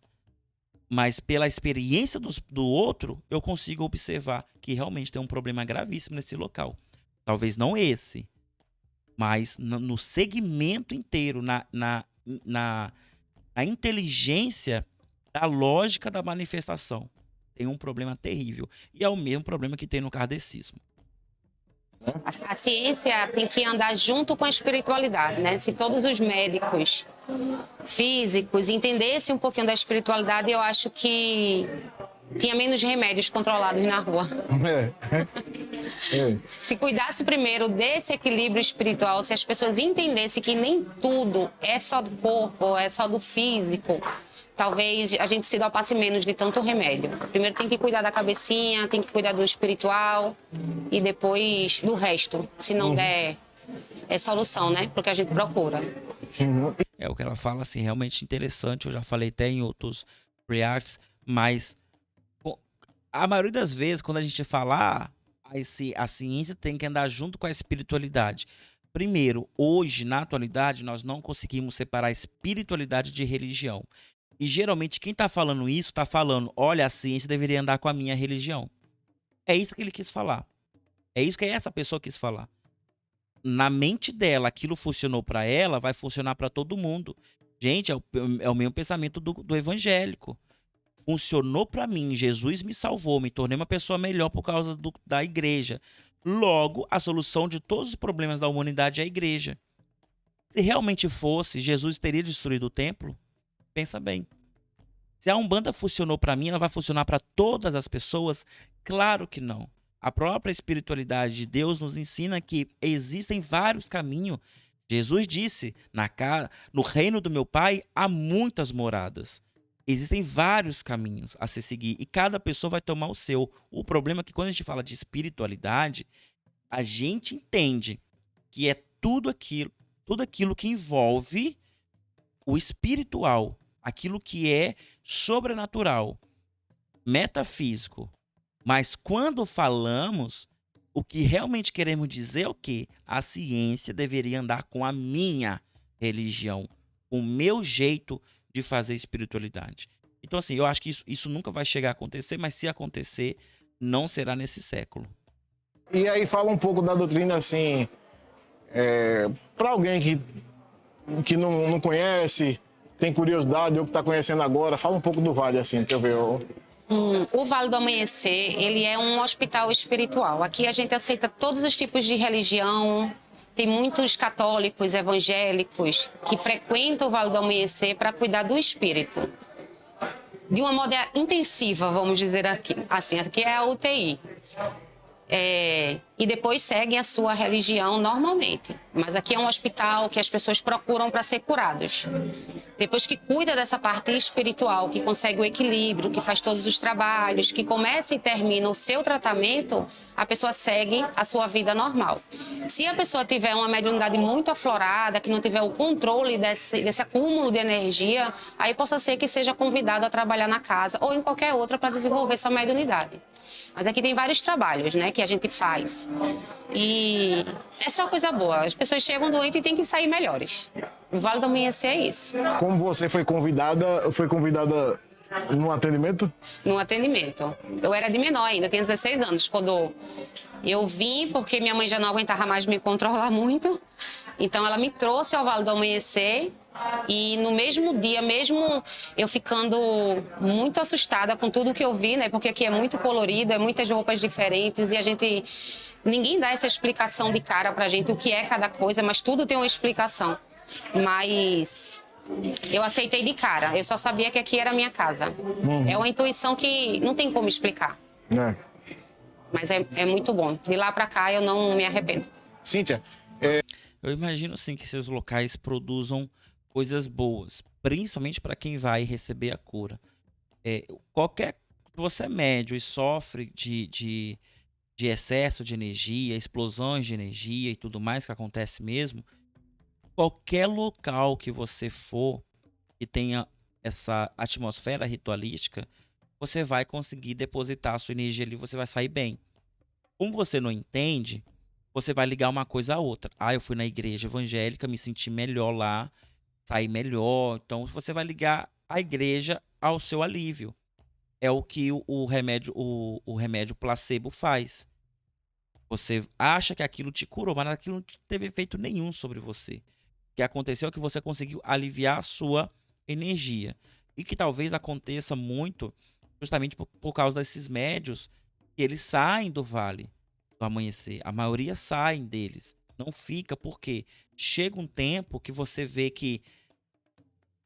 Mas pela experiência do outro, eu consigo observar que realmente tem um problema gravíssimo nesse local. Talvez não esse, mas no segmento inteiro, na inteligência da lógica da manifestação. Tem um problema terrível. E é o mesmo problema que tem no kardecismo. A ciência tem que andar junto com a espiritualidade, né? Se todos os médicos físicos entendessem um pouquinho da espiritualidade, eu acho que tinha menos remédios controlados na rua. Se cuidasse primeiro desse equilíbrio espiritual, se as pessoas entendessem que nem tudo é só do corpo, é só do físico, talvez a gente se dopasse menos de tanto remédio. Primeiro tem que cuidar da cabecinha, tem que cuidar do espiritual e depois do resto. Se não der, é solução, né? Porque a gente procura. É o que ela fala, assim, realmente interessante. Eu já falei até em outros reacts, mas a maioria das vezes, quando a gente fala, a ciência tem que andar junto com a espiritualidade. Primeiro, hoje, na atualidade, nós não conseguimos separar espiritualidade de religião. E geralmente quem está falando isso está falando, olha, a ciência deveria andar com a minha religião. É isso que ele quis falar. É isso que essa pessoa quis falar. Na mente dela, aquilo funcionou para ela, vai funcionar para todo mundo. Gente, é o mesmo pensamento do evangélico. Funcionou para mim, Jesus me salvou, me tornei uma pessoa melhor por causa da igreja. Logo, a solução de todos os problemas da humanidade é a igreja. Se realmente fosse, Jesus teria destruído o templo? Pensa bem. Se a Umbanda funcionou para mim, ela vai funcionar para todas as pessoas? Claro que não. A própria espiritualidade de Deus nos ensina que existem vários caminhos. Jesus disse, no reino do meu Pai há muitas moradas. Existem vários caminhos a se seguir e cada pessoa vai tomar o seu. O problema é que quando a gente fala de espiritualidade, a gente entende que é tudo aquilo que envolve o espiritual, aquilo que é sobrenatural, metafísico. Mas quando falamos, o que realmente queremos dizer é o quê? A ciência deveria andar com a minha religião, o meu jeito de fazer espiritualidade. Então, assim, eu acho que isso nunca vai chegar a acontecer, mas se acontecer, não será nesse século. E aí fala um pouco da doutrina, assim, para alguém que não conhece, tem curiosidade, ou que está conhecendo agora, fala um pouco do Vale, assim, deixa eu ver. O Vale do Amanhecer, ele é um hospital espiritual. Aqui a gente aceita todos os tipos de religião. Tem muitos católicos, evangélicos, que frequentam o Vale do Amanhecer para cuidar do espírito. De uma maneira intensiva, vamos dizer aqui. Assim, aqui é a UTI. E depois seguem a sua religião normalmente. Mas aqui é um hospital que as pessoas procuram para ser curados. Depois que cuida dessa parte espiritual, que consegue o equilíbrio, que faz todos os trabalhos, que começa e termina o seu tratamento, a pessoa segue a sua vida normal. Se a pessoa tiver uma mediunidade muito aflorada, que não tiver o controle desse acúmulo de energia, aí possa ser que seja convidado a trabalhar na casa ou em qualquer outra para desenvolver sua mediunidade. Mas aqui tem vários trabalhos, né, que a gente faz. E é só coisa boa. As pessoas chegam doentes e têm que sair melhores. O Vale do Amanhecer é isso. Como você foi convidada no atendimento? No atendimento. Eu era de menor ainda, tinha 16 anos. Quando eu vim, porque minha mãe já não aguentava mais me controlar muito. Então ela me trouxe ao Vale do Amanhecer. E no mesmo dia, mesmo eu ficando muito assustada com tudo que eu vi, né? Porque aqui é muito colorido, é muitas roupas diferentes e ninguém dá essa explicação de cara pra gente o que é cada coisa, mas tudo tem uma explicação. Mas Eu aceitei de cara. Eu só sabia que aqui era a minha casa. É uma intuição que não tem como explicar. Né? Mas é muito bom. De lá pra cá eu não me arrependo. Cíntia, Eu imagino sim que esses locais produzam coisas boas, principalmente para quem vai receber a cura. Qualquer você é médio e sofre de excesso de energia, explosões de energia e tudo mais que acontece mesmo, qualquer local que você for que tenha essa atmosfera ritualística, você vai conseguir depositar a sua energia ali, você vai sair bem. Como você não entende, você vai ligar uma coisa à outra. Ah, eu fui na igreja evangélica, me senti melhor lá, saí melhor. Então você vai ligar a igreja ao seu alívio. É o que o remédio placebo faz. Você acha que aquilo te curou, mas aquilo não teve efeito nenhum sobre você. O que aconteceu é que você conseguiu aliviar a sua energia. E que talvez aconteça muito justamente por causa desses médios que eles saem do vale do amanhecer. A maioria saem deles. Não fica porque chega um tempo que você vê que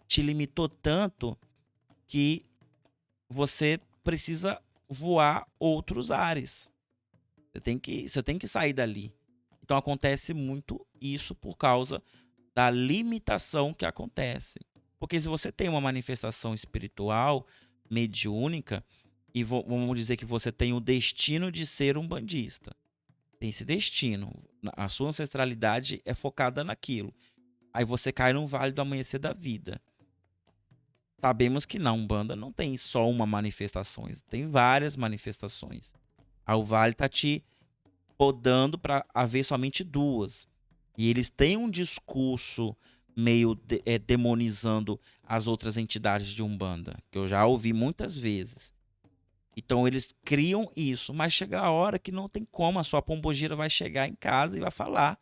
te limitou tanto que você precisa voar outros ares. Você tem que sair dali. Então acontece muito isso por causa da limitação que acontece. Porque se você tem uma manifestação espiritual, mediúnica, e vamos dizer que você tem o destino de ser um bandista. Tem esse destino. A sua ancestralidade é focada naquilo. Aí você cai no vale do amanhecer da vida. Sabemos que na Umbanda não tem só uma manifestação, tem várias manifestações. Aí o vale está te podando para haver somente duas. E eles têm um discurso meio demonizando as outras entidades de Umbanda, que eu já ouvi muitas vezes. Então eles criam isso, mas chega a hora que não tem como, a sua pombogira vai chegar em casa e vai falar.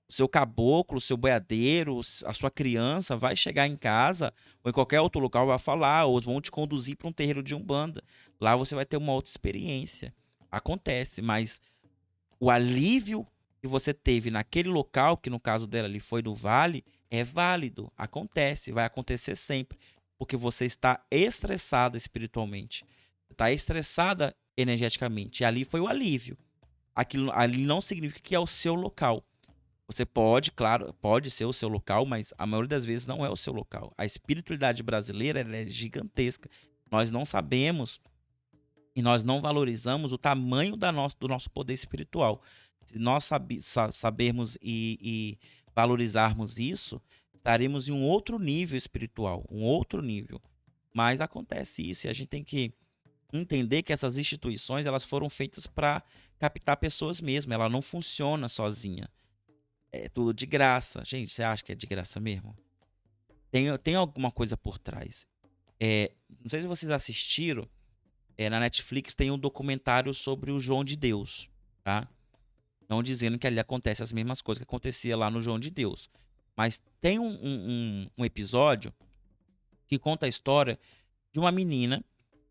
O seu caboclo, o seu boiadeiro, a sua criança vai chegar em casa ou em qualquer outro local vai falar, ou vão te conduzir para um terreiro de Umbanda. Lá você vai ter uma outra experiência. Acontece, mas o alívio que você teve naquele local, que no caso dela ali foi no vale, é válido. Acontece, vai acontecer sempre. Porque você está estressada espiritualmente. Está estressada energeticamente. E ali foi o alívio. Aquilo ali não significa que é o seu local. Você pode, claro, pode ser o seu local, mas a maioria das vezes não é o seu local. A espiritualidade brasileira ela é gigantesca. Nós não sabemos e nós não valorizamos o tamanho do nosso poder espiritual. Se nós sabermos e valorizarmos isso, estaremos em um outro nível espiritual, um outro nível. Mas acontece isso e a gente tem que entender que essas instituições elas foram feitas para captar pessoas mesmo. Ela não funciona sozinha. É tudo de graça. Gente, você acha que é de graça mesmo? Tem alguma coisa por trás. Não sei se vocês assistiram. Na Netflix tem um documentário sobre o João de Deus. Tá? Não dizendo que ali acontece as mesmas coisas que acontecia lá no João de Deus. Mas tem um episódio que conta a história de uma menina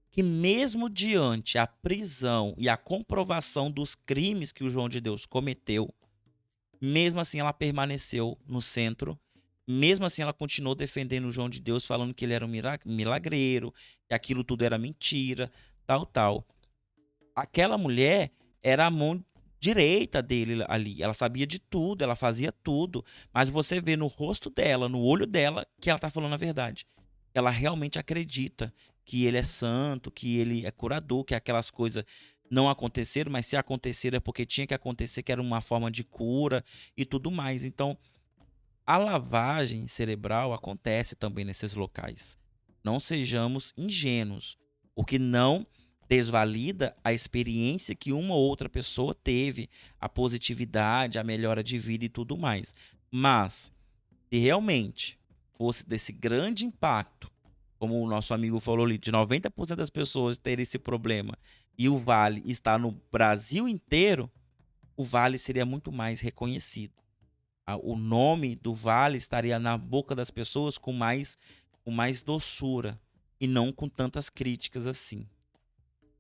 que mesmo diante a prisão e a comprovação dos crimes que o João de Deus cometeu, mesmo assim ela permaneceu no centro, mesmo assim ela continuou defendendo o João de Deus, falando que ele era um milagreiro, que aquilo tudo era mentira, tal. Aquela mulher era a mão direita dele ali, ela sabia de tudo, ela fazia tudo, mas você vê no rosto dela, no olho dela, que ela tá falando a verdade. Ela realmente acredita que ele é santo, que ele é curador, que aquelas coisas não aconteceram, mas se aconteceram é porque tinha que acontecer, que era uma forma de cura e tudo mais. Então, a lavagem cerebral acontece também nesses locais. Não sejamos ingênuos, o que não desvalida a experiência que uma ou outra pessoa teve, a positividade, a melhora de vida e tudo mais. Mas, se realmente fosse desse grande impacto, como o nosso amigo falou ali, de 90% das pessoas terem esse problema e o Vale está no Brasil inteiro, o Vale seria muito mais reconhecido. O nome do Vale estaria na boca das pessoas com mais doçura e não com tantas críticas assim.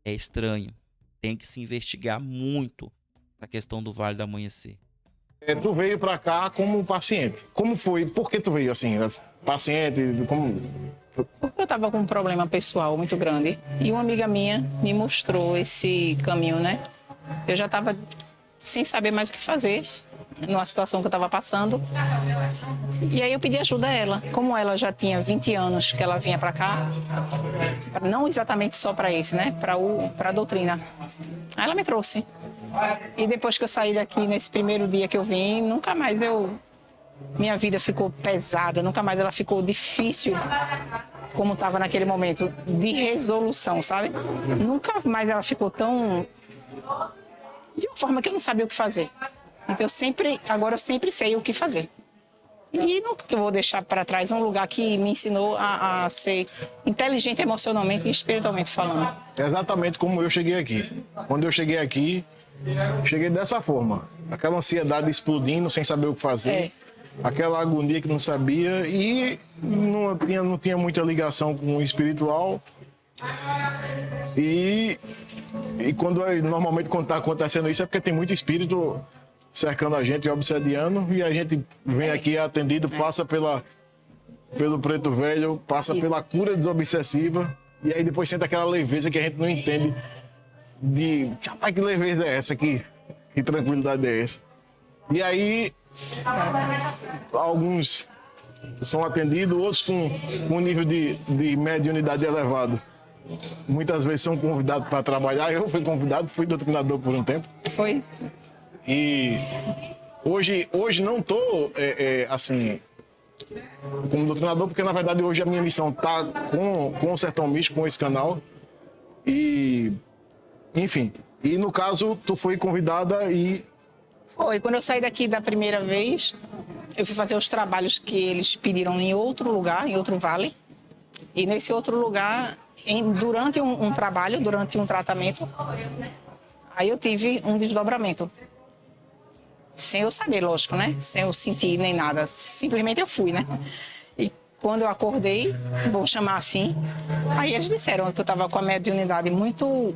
É estranho. Tem que se investigar muito a questão do Vale do Amanhecer. Tu veio para cá como paciente. Como foi? Por que tu veio assim? Paciente? Como... Porque eu estava com um problema pessoal muito grande e uma amiga minha me mostrou esse caminho, né? Eu já estava sem saber mais o que fazer, numa situação que eu estava passando. E aí eu pedi ajuda a ela. Como ela já tinha 20 anos que ela vinha para cá, não exatamente só para esse, né? Para a doutrina. Aí ela me trouxe. E depois que eu saí daqui, nesse primeiro dia que eu vim, nunca mais minha vida ficou pesada, nunca mais ela ficou difícil como estava naquele momento de resolução, sabe? Nunca mais ela ficou tão... de uma forma que eu não sabia o que fazer. Então agora eu sempre sei o que fazer. E não vou deixar para trás um lugar que me ensinou a ser inteligente emocionalmente e espiritualmente falando. Exatamente como eu cheguei aqui. Quando eu cheguei aqui, cheguei dessa forma. Aquela ansiedade explodindo, sem saber o que fazer. Aquela agonia que não sabia e não tinha muita ligação com o espiritual. E normalmente quando está acontecendo isso é porque tem muito espírito cercando a gente e obsediando, e a gente vem aqui atendido, passa pelo preto velho, passa pela cura desobsessiva, e aí depois sente aquela leveza que a gente não entende rapaz, que leveza é essa aqui? Que tranquilidade é essa? E aí alguns são atendidos, outros com um nível de mediunidade elevado. Muitas vezes são convidados para trabalhar. Eu fui convidado, fui doutrinador por um tempo. Foi. E hoje não estou assim como doutrinador, porque na verdade hoje a minha missão está com o Sertão Místico, com esse canal. E enfim, e no caso tu foi convidada e... Foi, quando eu saí daqui da primeira vez, eu fui fazer os trabalhos que eles pediram em outro lugar, em outro vale. E nesse outro lugar, durante um trabalho, durante um tratamento, aí eu tive um desdobramento. Sem eu saber, lógico, né? Sem eu sentir nem nada. Simplesmente eu fui, né? E quando eu acordei, vou chamar assim, aí eles disseram que eu estava com a mediunidade muito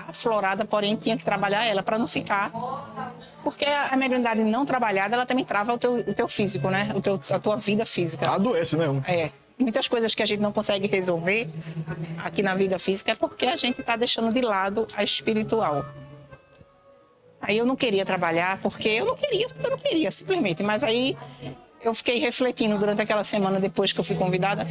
aflorada, porém tinha que trabalhar ela para não ficar... Porque a mediunidade não trabalhada, ela também trava o teu físico, né? A tua vida física. Adoece, né? Muitas coisas que a gente não consegue resolver aqui na vida física é porque a gente está deixando de lado a espiritual. Aí eu não queria trabalhar, porque eu não queria, simplesmente. Mas aí eu fiquei refletindo durante aquela semana, depois que eu fui convidada,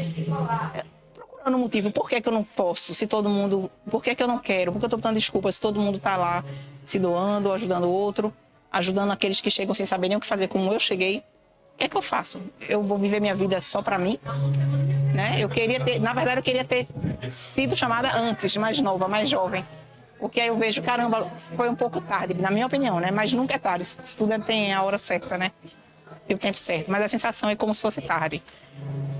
procurando motivo. Por que eu não posso? Se todo mundo... Por que eu não quero? Por que eu estou dando desculpa se todo mundo está lá se doando, ajudando o outro, ajudando aqueles que chegam sem saber nem o que fazer, como eu cheguei? O que eu faço? Eu vou viver minha vida só para mim? Né? Na verdade, eu queria ter sido chamada antes, mais nova, mais jovem. Porque aí eu vejo, caramba, foi um pouco tarde, na minha opinião, né? Mas nunca é tarde, tudo tem a hora certa, né? E o tempo certo. Mas a sensação é como se fosse tarde.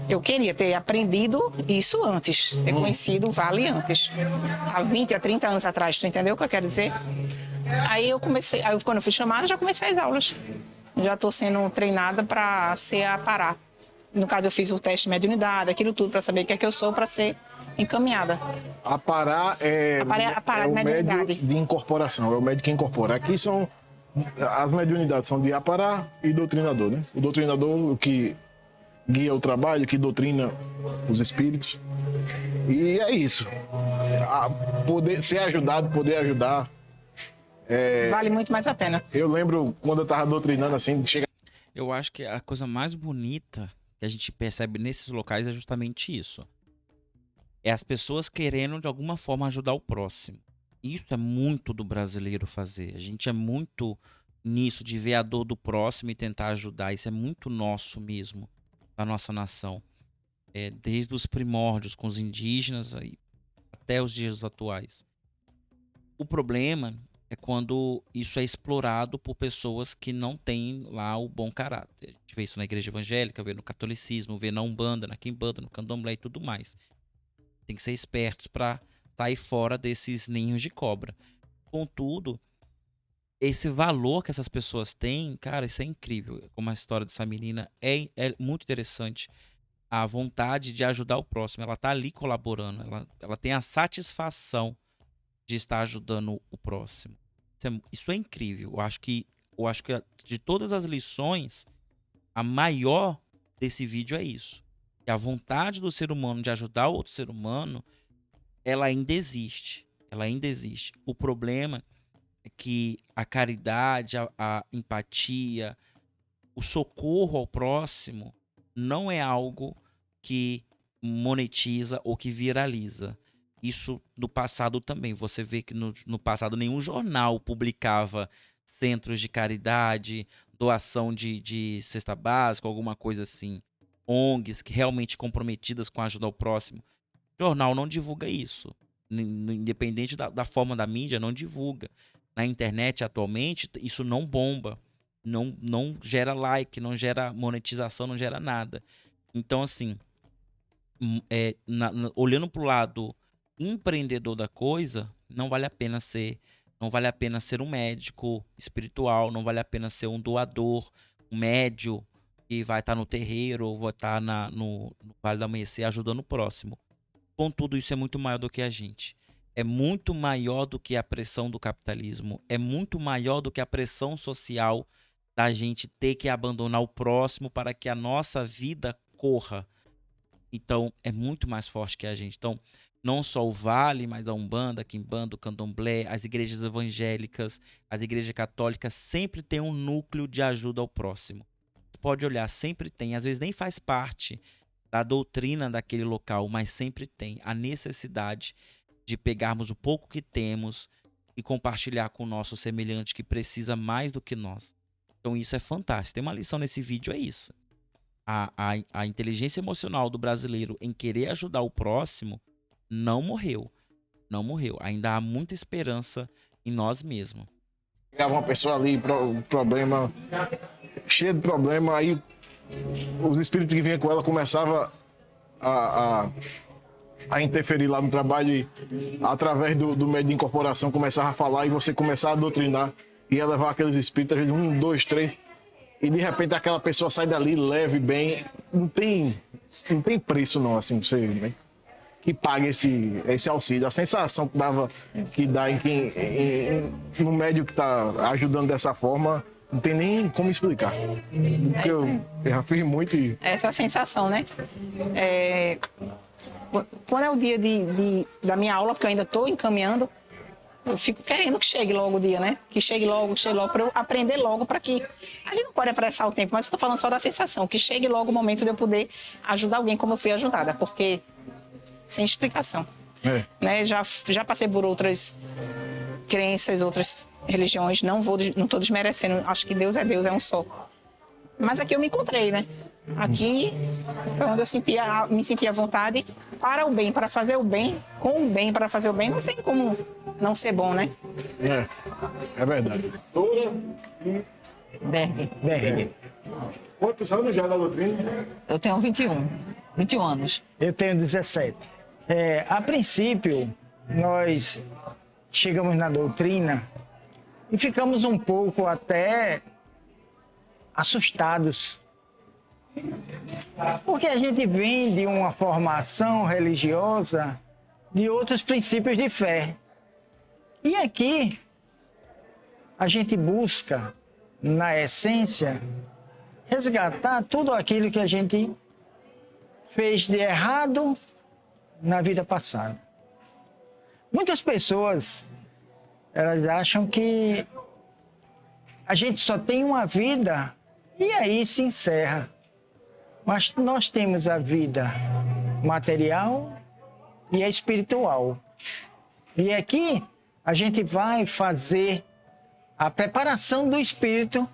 Eu queria ter aprendido isso antes, ter conhecido o Vale antes. Há 20, há 30 anos atrás, tu entendeu o que eu quero dizer? Aí quando eu fui chamada, já comecei as aulas. Já estou sendo treinada para ser a Pará. No caso, eu fiz o teste de mediunidade, aquilo tudo, para saber o que é que eu sou, para ser encaminhada. A Pará é o médium de incorporação, é o médium que incorpora. Aqui as mediunidades são de Apará e doutrinador, né? O doutrinador que guia o trabalho, que doutrina os espíritos. E é isso. Poder ser ajudado, poder ajudar. Vale muito mais a pena. Eu lembro quando eu estava doutrinando assim, de chegar... Eu acho que a coisa mais bonita que a gente percebe nesses locais é justamente isso. É as pessoas querendo de alguma forma ajudar o próximo. Isso é muito do brasileiro fazer. A gente é muito nisso de ver a dor do próximo e tentar ajudar. Isso é muito nosso mesmo, da nossa nação. Desde os primórdios com os indígenas aí, até os dias atuais. O problema é quando isso é explorado por pessoas que não têm lá o bom caráter. A gente vê isso na igreja evangélica, vê no catolicismo, vê na Umbanda, na Quimbanda, no Candomblé e tudo mais. Tem que ser espertos para sair fora desses ninhos de cobra. Contudo, esse valor que essas pessoas têm, cara, isso é incrível. Como a história dessa menina é muito interessante. A vontade de ajudar o próximo. Ela está ali colaborando. Ela tem a satisfação de estar ajudando o próximo. Isso é incrível. Eu acho que eu acho que de todas as lições, a maior desse vídeo é isso. Que a vontade do ser humano de ajudar o outro ser humano, ela ainda existe. Ela ainda existe. O problema é que a caridade, a empatia, o socorro ao próximo não é algo que monetiza ou que viraliza. Isso no passado também. Você vê que no passado nenhum jornal publicava centros de caridade, doação de cesta básica, alguma coisa assim. ONGs que realmente comprometidas com a ajuda ao próximo. O jornal não divulga isso. Independente da forma da mídia, não divulga. Na internet, atualmente, isso não bomba. Não gera like, não gera monetização, não gera nada. Então, assim, olhando para o lado empreendedor da coisa, não vale a pena ser um médico espiritual, não vale a pena ser um doador, um médio que vai estar no terreiro ou vai estar no Vale do Amanhecer ajudando o próximo. Contudo, isso é muito maior do que a gente. É muito maior do que a pressão do capitalismo. É muito maior do que a pressão social da gente ter que abandonar o próximo para que a nossa vida corra. Então, é muito mais forte que a gente. Então, não só o Vale, mas a Umbanda, a Quimbanda, o Candomblé, as igrejas evangélicas, as igrejas católicas sempre tem um núcleo de ajuda ao próximo. Pode olhar, sempre tem. Às vezes nem faz parte da doutrina daquele local, mas sempre tem a necessidade de pegarmos o pouco que temos e compartilhar com o nosso semelhante que precisa mais do que nós. Então isso é fantástico. Tem uma lição nesse vídeo, é isso. A inteligência emocional do brasileiro em querer ajudar o próximo não morreu. Não morreu. Ainda há muita esperança em nós mesmos. Pegava uma pessoa ali, problema, cheio de problema, aí os espíritos que vinham com ela começavam a interferir lá no trabalho e através do meio de incorporação começava a falar e você começava a doutrinar, ia levar aqueles espíritos, às vezes 1, 2, 3, e de repente aquela pessoa sai dali leve, bem, não tem preço não, assim, você, né? Que pague esse auxílio. A sensação que dá no médium que está ajudando dessa forma, não tem nem como explicar. Porque eu já fiz muito e... Essa sensação, né? Quando é o dia da minha aula, porque eu ainda estou encaminhando, eu fico querendo que chegue logo o dia, né? Que chegue logo, para eu aprender logo, para que... A gente não pode apressar o tempo, mas eu estou falando só da sensação, que chegue logo o momento de eu poder ajudar alguém como eu fui ajudada, porque... sem explicação. Né? Já passei por outras crenças, outras religiões, não estou desmerecendo, acho que Deus, é um só. Mas aqui eu me encontrei, né? Aqui foi onde eu me sentia à vontade para o bem, para fazer o bem, com o bem, para fazer o bem, não tem como não ser bom, né? É verdade. Dora e... Berg. Quantos anos já na doutrina? Eu tenho 21 anos. Eu tenho 17. A princípio, nós chegamos na doutrina e ficamos um pouco até assustados. Porque a gente vem de uma formação religiosa de outros princípios de fé. E aqui, a gente busca, na essência, resgatar tudo aquilo que a gente fez de errado na vida passada. Muitas pessoas, elas acham que a gente só tem uma vida e aí se encerra. Mas nós temos a vida material e a espiritual. E aqui a gente vai fazer a preparação do espírito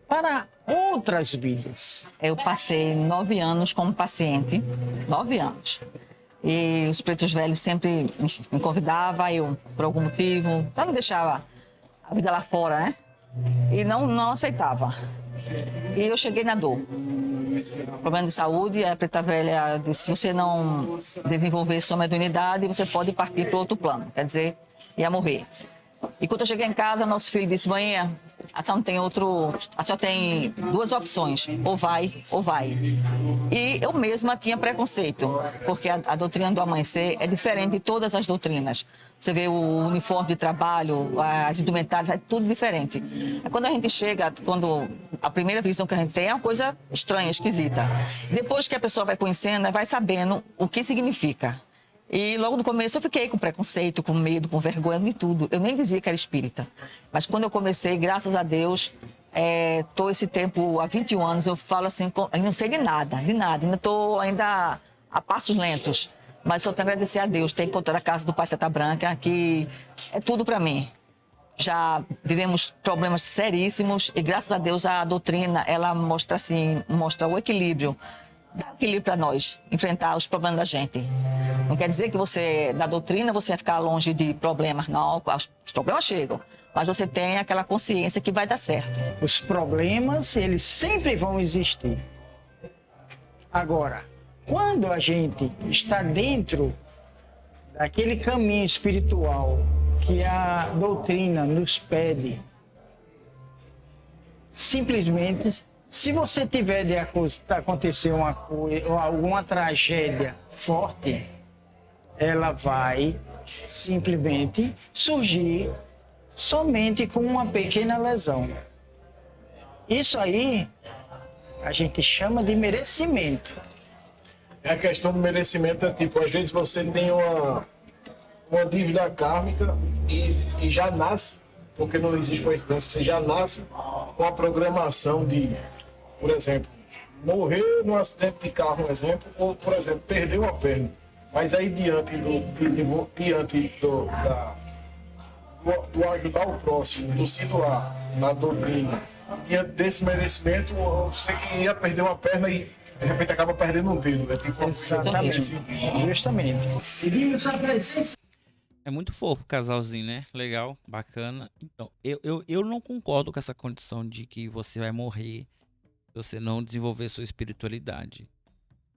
para outras vidas. Eu passei 9 anos como paciente, 9 anos. E os pretos velhos sempre me convidavam, eu, por algum motivo, já não deixava a vida lá fora, né? E não aceitava. E eu cheguei na dor. Problema de saúde, a preta velha disse, se você não desenvolver sua mediunidade, você pode partir para outro plano. Quer dizer, ia morrer. E quando eu cheguei em casa, nosso filho disse, mãe, A senhora não tem outro. A senhora tem duas opções, ou vai ou vai. E eu mesma tinha preconceito, porque a doutrina do amanhecer é diferente de todas as doutrinas. Você vê o uniforme de trabalho, as indumentárias, é tudo diferente. Quando a gente chega, quando a primeira visão que a gente tem é uma coisa estranha, esquisita. Depois que a pessoa vai conhecendo, vai sabendo o que significa. E logo no começo eu fiquei com preconceito, com medo, com vergonha de tudo. Eu nem dizia que era espírita. Mas quando eu comecei, graças a Deus, estou esse tempo, há 21 anos, eu falo assim, eu não sei de nada. Ainda estou ainda a passos lentos. Mas só tenho a agradecer a Deus, ter encontrado a casa do Pai Seta Branca, que é tudo para mim. Já vivemos problemas seríssimos e graças a Deus a doutrina, ela mostra o equilíbrio. Dá equilíbrio para nós, enfrentar os problemas da gente. Não quer dizer que você, da doutrina, você vai ficar longe de problemas, não. Os problemas chegam, mas você tem aquela consciência que vai dar certo. Os problemas, eles sempre vão existir. Agora, quando a gente está dentro daquele caminho espiritual que a doutrina nos pede, simplesmente, se você tiver de acontecer uma coisa ou alguma tragédia forte, ela vai simplesmente surgir somente com uma pequena lesão. Isso aí a gente chama de merecimento. A questão do merecimento é tipo, às vezes você tem uma dívida kármica e já nasce, porque não existe coincidência, você já nasce com a programação de, por exemplo, morrer num acidente de carro, um exemplo, ou, por exemplo, perder uma perna. Mas aí diante do ajudar o próximo, do se doar na doutrina, diante desse merecimento, você que ia perder uma perna e de repente acaba perdendo um dedo. É tipo exatamente. Justamente. Seguimos a presença. É muito fofo o casalzinho, né? Legal, bacana. Então, eu não concordo com essa condição de que você vai morrer se você não desenvolver sua espiritualidade.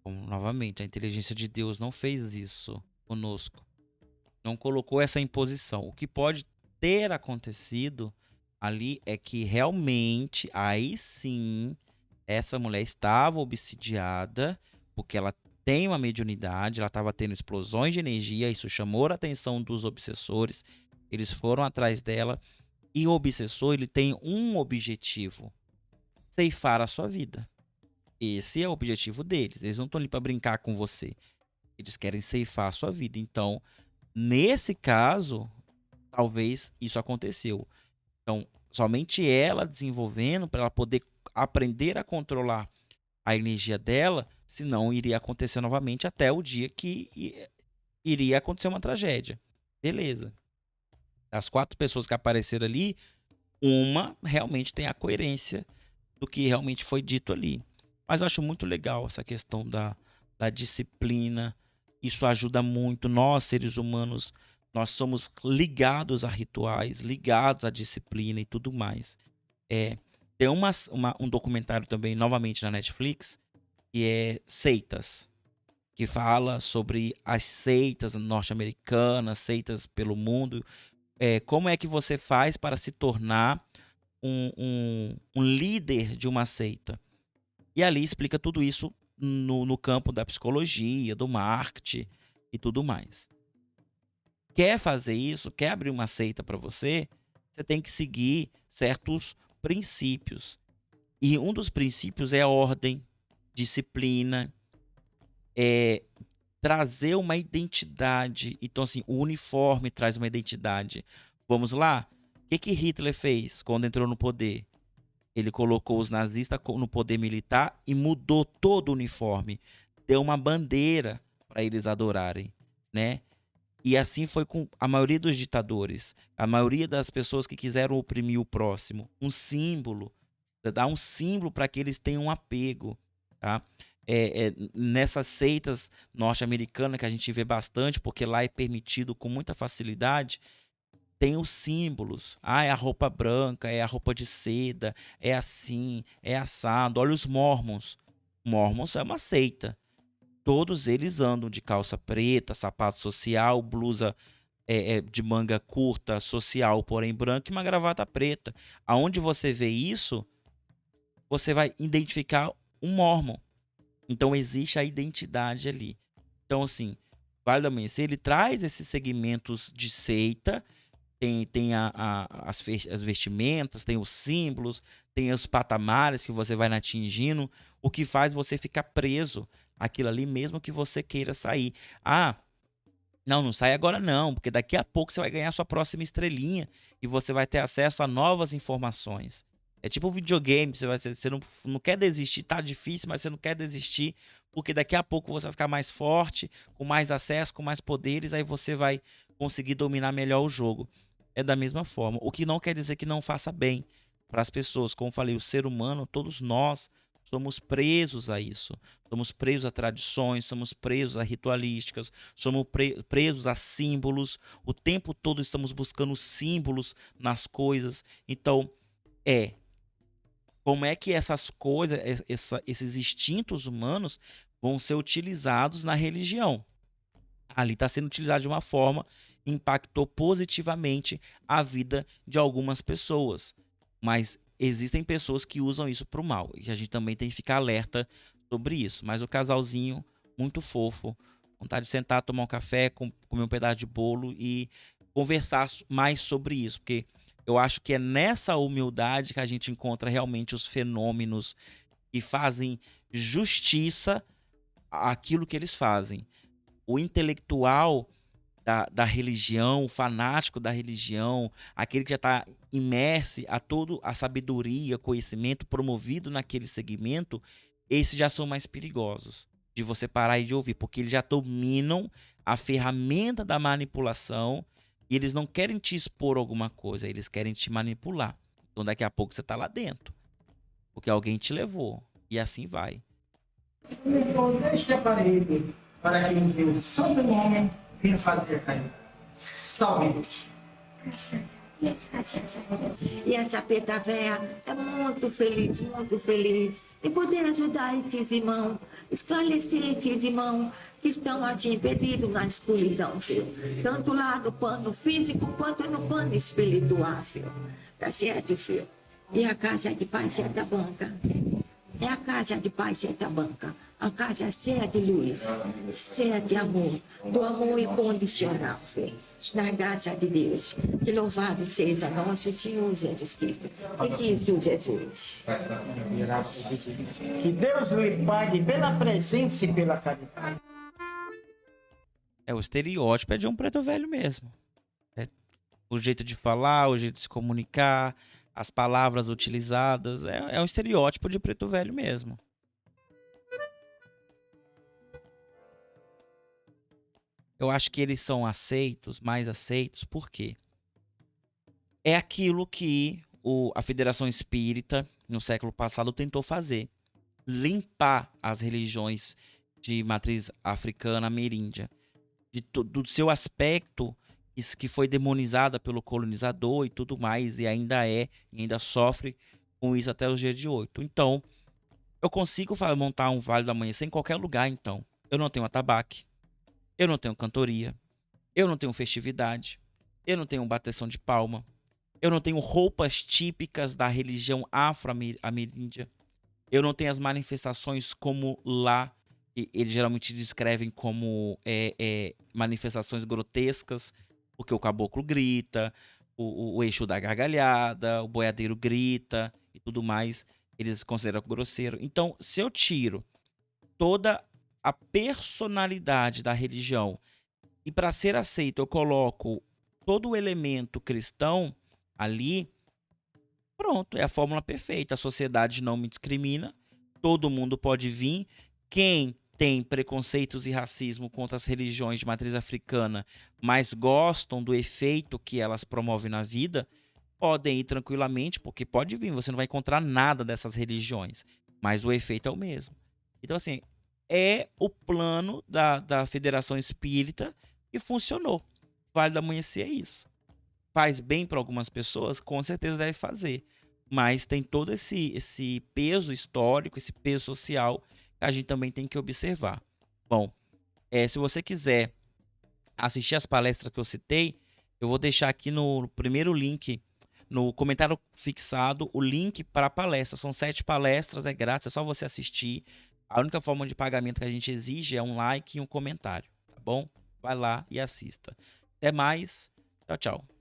Como, novamente, a inteligência de Deus não fez isso conosco. Não colocou essa imposição. O que pode ter acontecido ali é que realmente, aí sim, essa mulher estava obsidiada, porque ela tem uma mediunidade, ela estava tendo explosões de energia, isso chamou a atenção dos obsessores, eles foram atrás dela, e o obsessor, ele tem um objetivo: ceifar a sua vida. Esse é o objetivo deles, eles não estão ali para brincar com você, eles querem ceifar a sua vida. Então, nesse caso, talvez isso aconteceu. Então, somente ela desenvolvendo, para ela poder aprender a controlar a energia dela, senão iria acontecer novamente até o dia que iria acontecer uma tragédia. Beleza. Das 4 pessoas que apareceram ali, uma realmente tem a coerência do que realmente foi dito ali. Mas eu acho muito legal essa questão da disciplina. Isso ajuda muito. Nós, seres humanos, nós somos ligados a rituais, ligados à disciplina e tudo mais. Tem um documentário também, novamente na Netflix, que é Seitas, que fala sobre as seitas norte-americanas, seitas pelo mundo. Como é que você faz para se tornar um líder de uma seita? E ali explica tudo isso no campo da psicologia, do marketing e tudo mais. Quer fazer isso? Quer abrir uma seita para você? Você tem que seguir certos princípios. E um dos princípios é ordem, disciplina, trazer uma identidade. Então, assim, o uniforme traz uma identidade. Vamos lá? O que Hitler fez quando entrou no poder? Ele colocou os nazistas no poder militar e mudou todo o uniforme. Deu uma bandeira para eles adorarem, né? E assim foi com a maioria dos ditadores. A maioria das pessoas que quiseram oprimir o próximo. Um símbolo. Dar um símbolo para que eles tenham um apego. Tá? Nessas seitas norte-americanas que a gente vê bastante, porque lá é permitido com muita facilidade, tem os símbolos. É a roupa branca, é a roupa de seda, é assim, é assado. Olha os Mormons. Mormons é uma seita. Todos eles andam de calça preta, sapato social, blusa de manga curta, social, porém branca, e uma gravata preta. Aonde você vê isso, você vai identificar um Mormon. Então existe a identidade ali. Então, assim, Vale do Amanhecer, ele traz esses segmentos de seita, tem as vestimentas, tem os símbolos, tem os patamares que você vai atingindo, o que faz você ficar preso àquilo ali, mesmo que você queira sair. Ah, não sai agora não, porque daqui a pouco você vai ganhar sua próxima estrelinha e você vai ter acesso a novas informações. É tipo um videogame, você não quer desistir, tá difícil, mas você não quer desistir, porque daqui a pouco você vai ficar mais forte, com mais acesso, com mais poderes, aí você vai conseguir dominar melhor o jogo. É da mesma forma, o que não quer dizer que não faça bem para as pessoas. Como eu falei, o ser humano, todos nós, somos presos a isso. Somos presos a tradições, somos presos a ritualísticas, somos presos a símbolos. O tempo todo estamos buscando símbolos nas coisas. Então, como é que essas coisas, esses instintos humanos vão ser utilizados na religião? Ali está sendo utilizado de uma forma que impactou positivamente a vida de algumas pessoas. Mas existem pessoas que usam isso para o mal. E a gente também tem que ficar alerta sobre isso. Mas o casalzinho, muito fofo. Vontade de sentar, tomar um café, comer um pedaço de bolo e conversar mais sobre isso. Porque eu acho que é nessa humildade que a gente encontra realmente os fenômenos que fazem justiça àquilo que eles fazem. O intelectual da religião, o fanático da religião, aquele que já está imerso a toda a sabedoria, conhecimento promovido naquele segmento, esses já são mais perigosos de você parar e de ouvir, porque eles já dominam a ferramenta da manipulação e eles não querem te expor alguma coisa, eles querem te manipular. Então daqui a pouco você está lá dentro, porque alguém te levou, e assim vai. Deixe a parede para que um Deus santo e homem venha fazer cair. Salve Deus. E a Chapeta Véia é muito feliz em poder ajudar esses irmãos, esclarecer esses irmãos que estão assim perdidos na escuridão, filho. Tanto lá no plano físico quanto no plano espiritual, filho. Tá certo, filho? E a casa de Pai Seta Banca é a casa de Pai Seta Banca. A casa cheia de luz, cheia de amor, do amor incondicional, filho. Na graça de Deus. Que louvado seja nosso Senhor Jesus Cristo e Cristo Jesus. Que Deus lhe pague pela presença e pela caridade. O estereótipo é de um preto velho mesmo. O jeito de falar, o jeito de se comunicar, as palavras utilizadas, é um estereótipo de preto velho mesmo. Eu acho que eles são mais aceitos, porque é aquilo que a Federação Espírita, no século passado, tentou fazer. Limpar as religiões de matriz africana ameríndia. Do seu aspecto, que foi demonizada pelo colonizador e tudo mais, e ainda sofre com isso até os dias de hoje. Então, eu consigo montar um Vale do Amanhecer em qualquer lugar, então. Eu não tenho atabaque. Eu não tenho cantoria, eu não tenho festividade, eu não tenho bateção de palma, eu não tenho roupas típicas da religião afro-ameríndia, eu não tenho as manifestações como lá, eles geralmente descrevem como manifestações grotescas, porque o caboclo grita, o eixo da gargalhada, o boiadeiro grita e tudo mais, eles consideram grosseiro. Então, se eu tiro toda a personalidade da religião e para ser aceito eu coloco todo o elemento cristão ali, pronto, é a fórmula perfeita. A sociedade não me discrimina, todo mundo pode vir. Quem tem preconceitos e racismo contra as religiões de matriz africana, mas gostam do efeito que elas promovem na vida, podem ir tranquilamente, porque pode vir, você não vai encontrar nada dessas religiões, mas o efeito é o mesmo. Então, assim, é o plano da Federação Espírita e funcionou. Vale do Amanhecer é isso. Faz bem para algumas pessoas? Com certeza deve fazer. Mas tem todo esse peso histórico, esse peso social que a gente também tem que observar. Bom, se você quiser assistir as palestras que eu citei, eu vou deixar aqui no primeiro link, no comentário fixado, o link para a palestra. São 7 palestras, é grátis, é só você assistir. A única forma de pagamento que a gente exige é um like e um comentário, tá bom? Vai lá e assista. Até mais. Tchau, tchau.